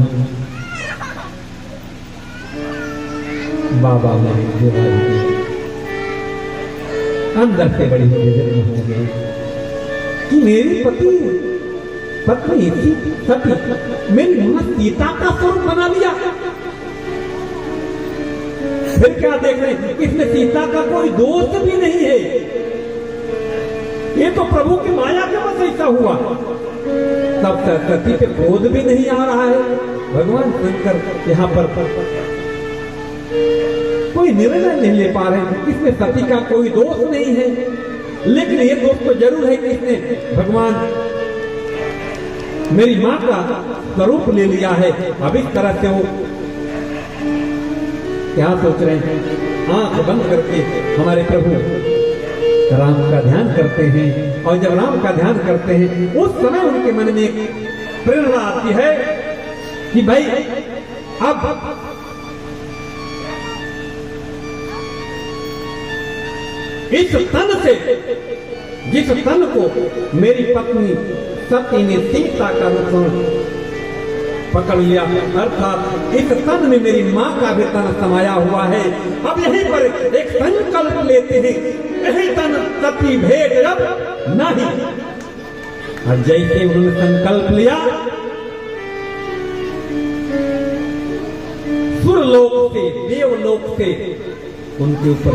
बाबा ने अंदर से बड़ी बेजती हो गई कि मेरी पत्नी सती मेरी मां सीता का स्वरूप बना लिया। फिर क्या देख रहे हैं, इसमें सीता का कोई दोस्त भी नहीं है। ये तो प्रभु की माया के बस ऐसा हुआ। तब तक सती पे क्रोध भी नहीं आ रहा है। भगवान शंकर यहाँ पर कोई निर्णय नहीं ले पा रहे, इसमें सती का कोई दोष नहीं है। लेकिन ये दोष तो जरूर है कि इसने भगवान मेरी मां का स्वरूप ले लिया है। अब इस तरह से वो क्या सोच रहे हैं, आंख बंद करके हमारे प्रभु राम का ध्यान करते हैं। और जब राम का ध्यान करते हैं उस समय उनके मन में एक प्रेरणा आती है कि भाई अब इस तन से, जिस तन को मेरी पत्नी सती ने सीता का रूप पकड़ लिया, अर्थात इस तन में मेरी मां का भी तन समाया हुआ है। अब यहीं पर एक संकल्प लेते हैं, यही तन सती भेद अब नहीं। और जैसे उन्होंने संकल्प लिया, सुरलोक से, देवलोक से उनके ऊपर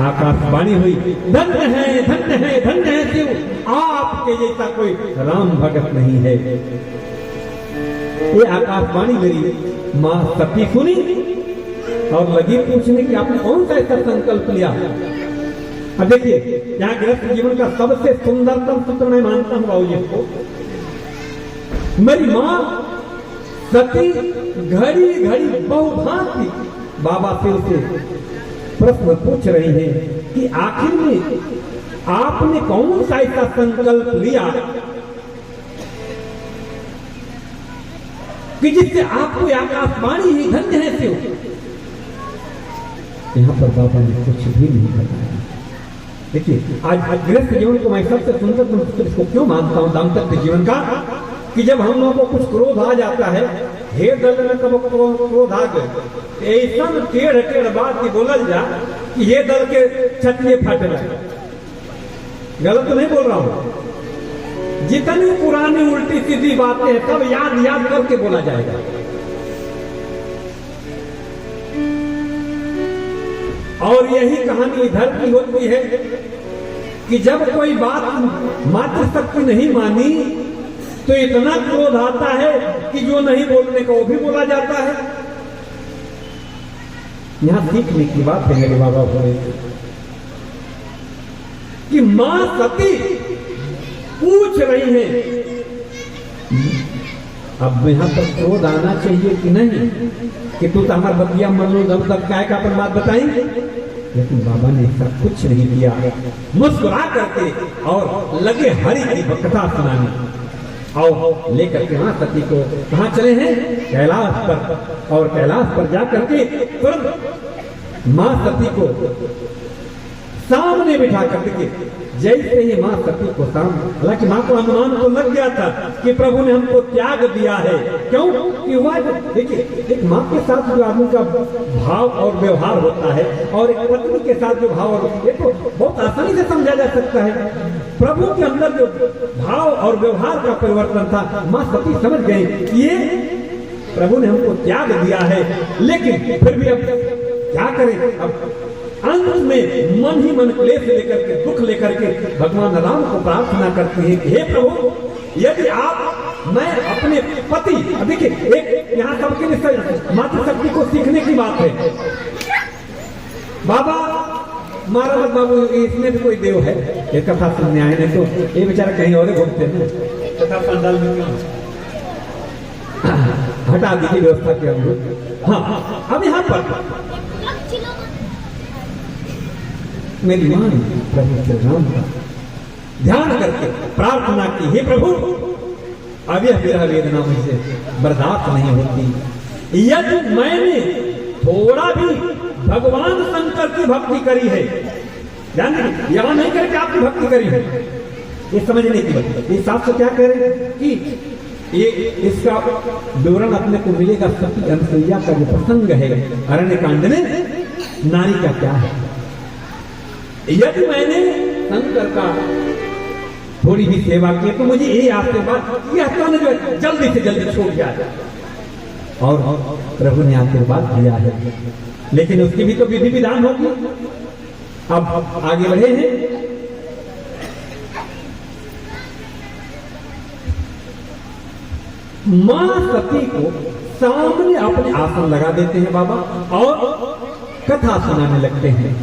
आकाशवाणी हुई, धन्य है धन्य है धन्य है शिव, आपके जैसा कोई राम भगत नहीं है। ये आकाशवाणी मेरी मां सती सुनी और लगी पूछने कि आपने कौन सा ऐसा संकल्प लिया। अब देखिए, यहाँ गृहस्थ जीवन का सबसे सुंदरतम सूत्र मैं मानता हूं बाबू जी को, मेरी मां सती घड़ी घड़ी बहुभांति बाबा शिव से प्रश्न पूछ रही हैं कि आखिर में आपने कौन सा ऐसा संकल्प लिया कि जिससे आपको आकाशवाणी ही धन्य है शिव। यहां पर बाबा ने कुछ भी नहीं बताया। देखिए, आज गृहस्थ जीवन को मैं सबसे सुंदर इसको क्यों मानता हूं दाम्पत्य जीवन का, कि जब हम लोगों को कुछ क्रोध आ जाता है, हे दल में कब क्रोध आ गए, ऐसा टेढ़ टेढ़ बात की बोलल जा कि ये दल के छत्रिये फट रहे। गलत तो नहीं बोल रहा हूं, जितनी पुरानी उल्टी सीधी बातें हैं सब याद याद करके बोला जाएगा। और यही कहानी इधर की होती है कि जब कोई बात मातृशक्ति नहीं मानी तो इतना क्रोध आता है कि जो नहीं बोलने का वो भी बोला जाता है। यहां सीखने की बात है मेरे बाबा बोले कि मां सती पूछ रही है, अब यहां पर क्रोध आना चाहिए कि नहीं कि तू तो हमारे बतिया मन लो जब तक काय का अपन बात बताएंगे। लेकिन बाबा ने ऐसा कुछ नहीं किया, मुस्कुरा करके और लगे हरि की कथा सुनाने और लेकर के वहां सती को कहां चले हैं, कैलाश पर। और कैलाश पर जाकर के तुरंत मां सती को सामने बिठा करके, जैसे ही मां सती को सामने, हालांकि मां को अनुमान तो लग गया था कि प्रभु ने हमको त्याग दिया है। क्यों कि वह देखिए, एक मां के साथ जो आदमी का भाव और व्यवहार होता है और एक पत्नी के साथ जो भाव और ये तो बहुत आसानी से समझा जा सकता है। प्रभु के अंदर जो भाव और व्यवहार का परिवर्तन था, मां सती समझ गई कि ये प्रभु ने हमको त्याग दिया है। लेकिन फिर भी अब क्या करें, अब अंत में मन ही मन क्लेश लेकर के, दुख लेकर के भगवान राम को प्रार्थना करती है कि हे प्रभु, यदि आप, मैं अपने पति, देखिए एक यहाँ सबके लिए मातृशक्ति को सीखने की बात है। बाबा मारा मत बाबू, इसमें भी कोई देव है, ये कथा सुनने आए नहीं तो ये बेचारा कहीं और घूमते हैं कथा पंडाल में क्यों। हटा दीजिए व्यवस्था के अनुरूप। हाँ, अब यहाँ पर मेरी मां ने प्रभु श्री राम का ध्यान करके प्रार्थना की, हे प्रभु, अब यह विरह वेदना मुझसे बर्दाश्त नहीं होती। यदि मैंने थोड़ा भी भगवान शंकर की भक्ति करी है, ध्यान दीजिए, यहां नहीं करके आपकी भक्ति करी है, ये समझने की बात। ये शास्त्र क्या कह रहे हैं कि ये इसका विवरण अपने को मिलेगा सती अनुसुईया का जो प्रसंग है अरण्य कांड में, नारी का क्या है। यदि मैंने शंकर का थोड़ी भी सेवा की तो मुझे ये आशीर्वाद यह तन जो जल्दी से जल्दी छूट जाए। और प्रभु ने आशीर्वाद दिया है, लेकिन उसकी भी तो विधि विधान होगी। अब आगे बढ़े हैं, मां सती को सामने अपने आसन लगा देते हैं बाबा और कथा सुनाने लगते हैं।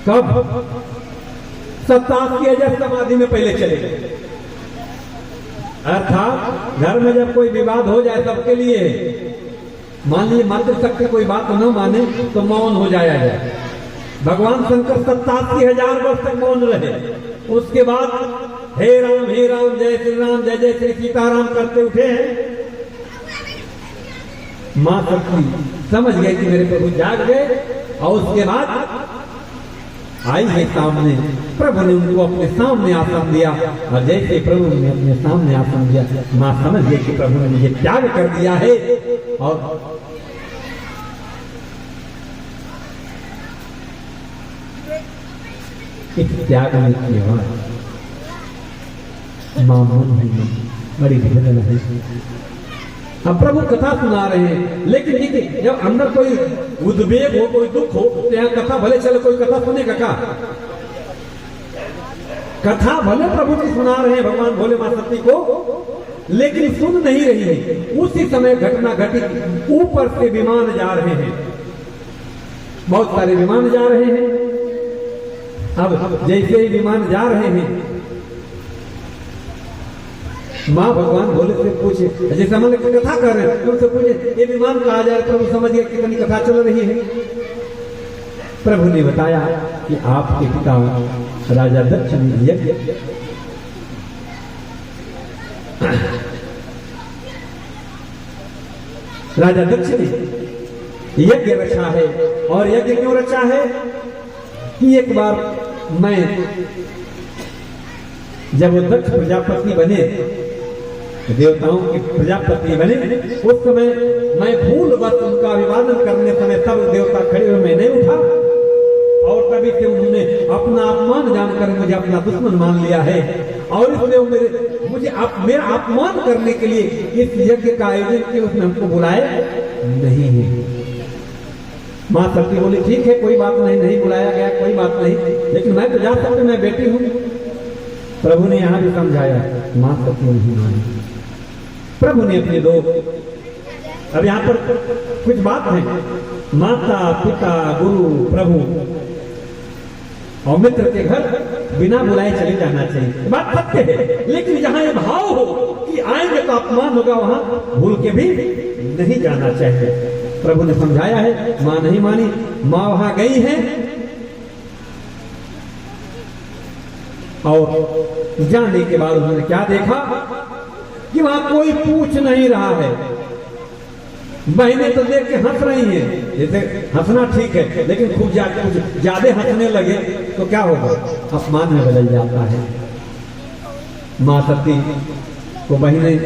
कब? 87 समाधि में पहले चले गए, अर्थात घर में जब कोई विवाद हो जाए सबके लिए मान लीजिए मातृशक्ति कोई बात न माने तो मौन हो जाया जाए। भगवान शंकर 87,000 वर्ष तक मौन रहे। उसके बाद हे राम जय श्री राम जय जय श्री सीताराम करते उठे हैं। मां शक्ति समझ गए कि मेरे प्रभु जाग गए और उसके बाद आई है सामने। प्रभु ने उनको अपने सामने आसन दिया और जैसे प्रभु ने अपने सामने आसन दिया, मां समझ गई कि प्रभु ने मुझे त्याग कर दिया है। और इस त्याग में किया मां बड़ी भेदन है। अब प्रभु कथा सुना रहे हैं, लेकिन देखिए जब अंदर कोई उद्वेग हो, कोई दुख हो, तो यहाँ कथा भले चले, कोई कथा सुनेगा क्या? कथा भले प्रभु की सुना रहे हैं भगवान भोले मां सती को, लेकिन सुन नहीं रही है। उसी समय घटना घटी, ऊपर से विमान जा रहे हैं, बहुत सारे विमान जा रहे हैं। अब जैसे ही विमान जा रहे हैं, मां भगवान भोले से पूछे, जैसे हम कथा कर रहे हैं उनसे पूछे ये विमान कहा जाए। प्रभु समझ गए कितनी कथा चल रही है। प्रभु ने बताया कि आपके पिता राजा दक्ष ने यज्ञ राजा दक्ष ने यज्ञ रचा है। और यज्ञ क्यों रचा है कि एक बार मैं जब वो दक्ष प्रजापति बने, देवताओं के प्रजापति बने, उस समय मैं भूलवश उनका अभिवादन करने समय सब देवता खड़े हुए, मैं नहीं उठा और तभी से उन्होंने अपना अपमान जानकर मुझे अपना दुश्मन मान लिया है। और इसलिए मुझे मेरा अपमान करने के लिए इस यज्ञ का आयोजन किया, उसने हमको बुलाया नहीं है। मां सती बोली ठीक है कोई बात नहीं, नहीं बुलाया गया कोई बात नहीं, लेकिन मैं तो जा सकती, मैं बेटी हूं। प्रभु ने यहां भी समझाया, मां सती नहीं मानी। प्रभु ने अपने दो, अब यहां पर कुछ बात है, माता पिता गुरु प्रभु और मित्र के घर बिना बुलाए चले जाना चाहिए, बात सत्य है। लेकिन जहां ये भाव हो कि आएंगे तो अपमान होगा, वहां भूल के भी नहीं जाना चाहिए। प्रभु ने समझाया है, मां नहीं मानी। मां वहां गई है और जाने के बाद उन्होंने क्या देखा कि वहां कोई पूछ नहीं रहा है। बहनें तो देख के हंस रही हैं, जैसे हंसना ठीक है, लेकिन खूब ज्यादा हंसने लगे तो क्या होगा, अपमान में बदल जाता है। मां सती को बहनें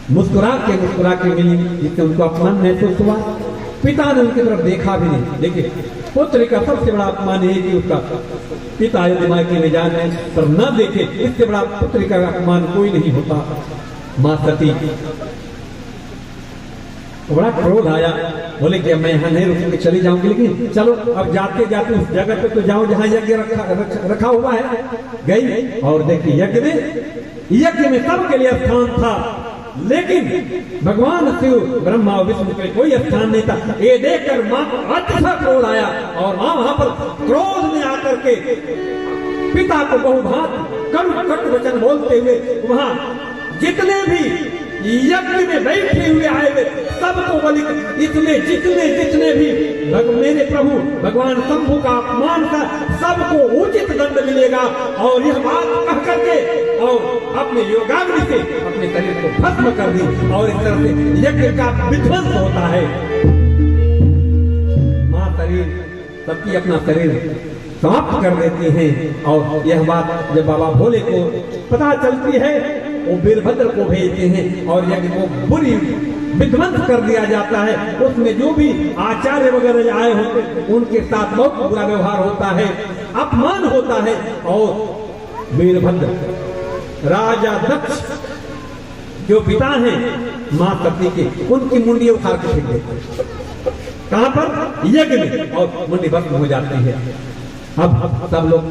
मुस्कुरा के मिली, जिससे उनको अपमान महसूस हुआ। पिता ने उनकी तरफ देखा भी नहीं। देखिए पुत्र का सबसे बड़ा अपमान है कि उसका पिता यदि मायके में जाने पर न देखे, इससे बड़ा पुत्र का अपमान कोई नहीं होता। मां सती बड़ा क्रोध आया, बोले कि मैं यहाँ नहीं रुकूंगी, चली जाऊंगी, लेकिन चलो अब जाते जाते उस जगह पे तो जाओ जहाँ यज्ञ रखा हुआ है। गई और देखिए यज्ञ में सबके लिए स्थान था, लेकिन भगवान शिव ब्रह्मा और विष्णु के कोई स्थान नहीं था। ये देखकर मां को अच्छा क्रोध आया और मां वहां पर क्रोध में आकर के पिता को बहुभात कट वचन बोलते हुए वहां जितने भी यज्ञ में बैठे हुए आए हुए सबको बोली, इसमें जितने भी मेरे प्रभु भगवान शंभु का अपमान का सबको उचित दंड मिलेगा। और यह बात कह करके और अपने योगाग्नि से अपने शरीर को भस्म कर दी और इस तरह से यज्ञ का विध्वंस होता है। मां शरीर सबकी अपना शरीर समाप्त कर देती हैं। और यह बात जब बाबा भोले को पता चलती है, वो वीरभद्र को भेजते हैं और यज्ञ को बुरी विध्वंस कर दिया जाता है। उसमें जो भी आचार्य वगैरह आए होते उनके साथ बहुत बुरा व्यवहार होता है, अपमान होता है। और वीरभद्र राजा दक्ष जो पिता हैं मां सती के, उनकी मुंडी उखाड़ के फेंक देते, कहां पर, यज्ञ में, और मुंडी भस्म हो जाती है। अब सब लोग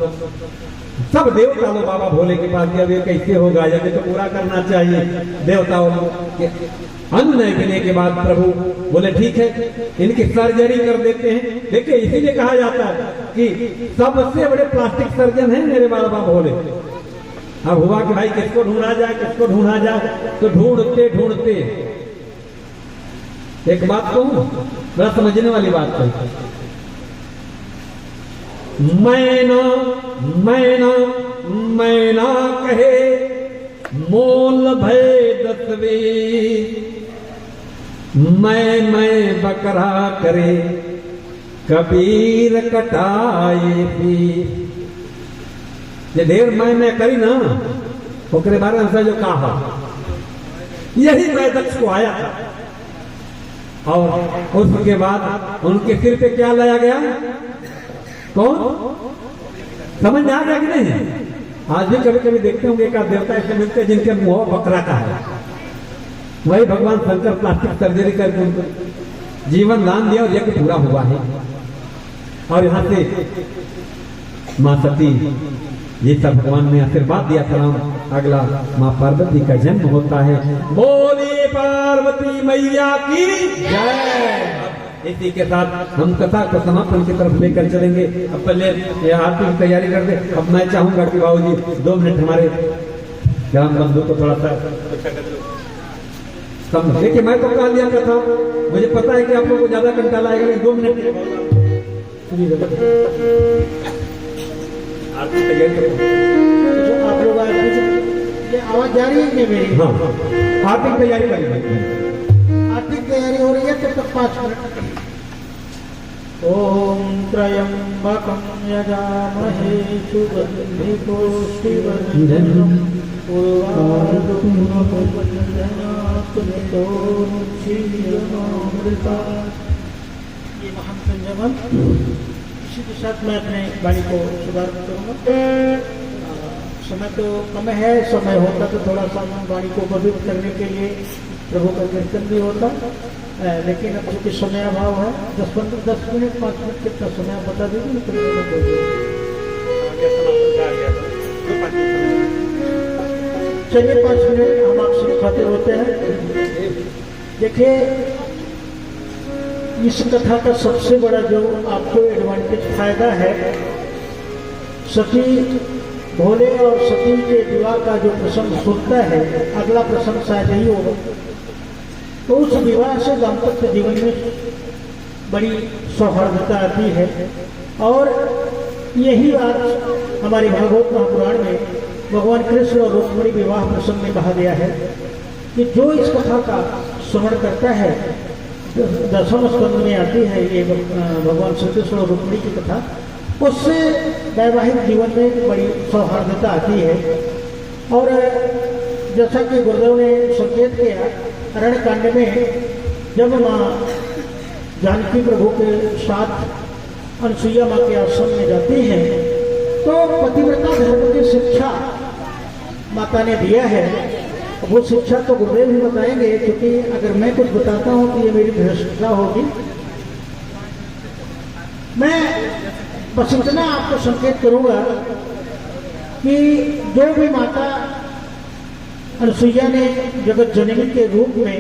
सब देवता लोग बाबा भोले के पास गए, अब ये कैसे होगा, यज्ञ तो पूरा करना चाहिए। देवताओं के अनुनय करने के बाद प्रभु बोले ठीक है, इनकी सर्जरी कर देते हैं। देखिए इसीलिए कहा जाता है कि सबसे बड़े प्लास्टिक सर्जन हैं मेरे बाबा भोले। अब हुआ कि भाई किसको ढूंढा जाए, तो ढूंढते एक बात कहूं, बड़ा समझने वाली बात कहूं। मैना कहे मोल भय दसवे, मैं बकरा करे कबीर कटाए भी। ये ढेर मैं करी ना, ओकरे बारे में जो कहा, यही मैं दक्ष को आया था। और उसके बाद उनके सिर पे क्या लाया गया? कौन? समझ में आ गया कि नहीं? आज भी कभी कभी देखते होंगे एक देवता ऐसे मिलते हैं जिनके मुंह बकरा का है। वही भगवान शंकर प्लास्टिक सर्जरी करके उनको जीवन दान दिया और यज्ञ पूरा हुआ है। और यहाँ से माँ सती, ये सब भगवान ने आशीर्वाद दिया था। अगला माँ पार्वती का जन्म होता है। बोलिए पार्वती मैया की जय। इसी के साथ हम कथा को समापन की तरफ लेकर चलेंगे। अब पहले आरती की तैयारी कर दे। अब मैं चाहूंगा कि बाबूजी 2 मिनट हमारे ग्राम बंधु को थोड़ा सा समझ। देखिए मैं तो कहा लिया कथा, मुझे पता है कि आप लोगों को ज्यादा घंटा लाएगा, नहीं 2 मिनट आरती तैयारी करो। आप लोग आवाज जा रही है क्या मेरी? हाँ, आरती की तैयारी करेंगे। आरती की तैयारी हो रही है तब तक 5 मिनट। ओम त्र्यंबकं यजामहे सुगन्धिको शिवर्धनम् ये महान संयमन। इसी के साथ मैं अपने वाणी को शुभारंभ करूंगा। समय तो कम है, समय होता तो थोड़ा सा वाणी को पवित्र करने के लिए प्रभु का कीर्तन भी होता, लेकिन अब चूंकि समय अभाव है, 10 मिनट 5 मिनट कितना समय आप बता दीजिए। चलिए 5 मिनट हम आपसे खातिर होते हैं। देखिए, इस कथा का सबसे बड़ा जो आपको एडवांटेज फायदा है, सती भोले और सती के विवाह का जो प्रसंग सुनता है, अगला प्रसंग शायद यही होगा। तो उस विवाह से दाम्पत्य जीवन में बड़ी सौहार्दता आती है। और यही बात हमारे भागवत महापुराण में भगवान कृष्ण और रुक्मिणी विवाह प्रसंग में कहा गया है कि जो इस कथा का श्रवण करता है, 10वें स्कंद में आती है ये भगवान श्री कृष्ण और रुक्मिणी की कथा, उससे वैवाहिक जीवन में बड़ी सौहार्दता आती है। और जैसा कि गुरुदेव ने संकेत किया, अरण्य कांड में जब माँ जानकी प्रभु के साथ अनसुईया माँ के आश्रम में जाती हैं, तो पतिव्रता धर्म की शिक्षा माता ने दिया है। वो शिक्षा तो गुरुदेव ही बताएंगे, क्योंकि अगर मैं कुछ बताता हूँ तो ये मेरी भ्रष्टता होगी। मैं बस इतना आपको संकेत करूंगा कि जो भी माता अनसुईया ने जगत जननी के रूप में,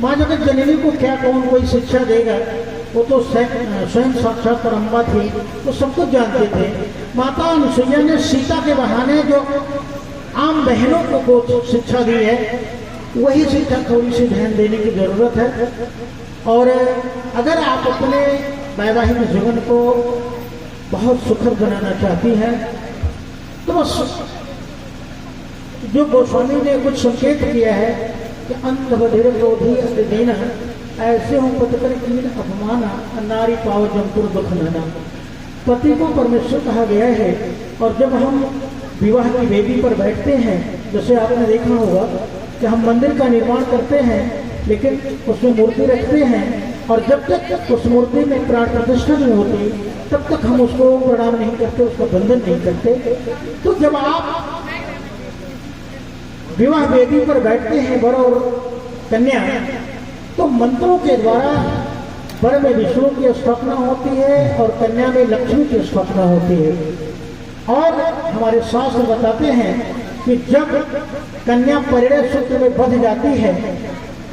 माँ जगत जननी को क्या कौन कोई शिक्षा देगा, वो तो स्वयं साक्षात परम्बा थी, वो सब कुछ जानते थे। माता अनसुईया ने सीता के बहाने जो आम बहनों को शिक्षा दी है, वही शिक्षा थोड़ी सी ध्यान देने की जरूरत है। और अगर आप अपने वैवाहिक जीवन को बहुत सुखद बनाना चाहती हैं, तो बस जो गोस्वामी ने कुछ संकेत किया है कि अंत बधिर क्रोधी अति देना, ऐसे हो पतकर कीन अपमाना नारी पाव जमपुर दुख नाना। पति को परमेश्वर कहा गया है। और जब हम विवाह की वेदी पर बैठते हैं, जैसे आपने देखा होगा कि हम मंदिर का निर्माण करते हैं, लेकिन उसमें मूर्ति रखते हैं, और जब तक उस मूर्ति में प्राण प्रतिष्ठा नहीं होती, तब तक हम उसको प्रणाम नहीं करते, उसका बंधन नहीं करते। तो जब आप विवाह वेदी पर बैठते हैं वर और कन्या, तो मंत्रों के द्वारा वर में विष्णु की स्थापना होती है और कन्या में लक्ष्मी की स्थापना होती है। और हमारे शास्त्र बताते हैं कि जब कन्या परिणय सूत्र में बंध जाती है,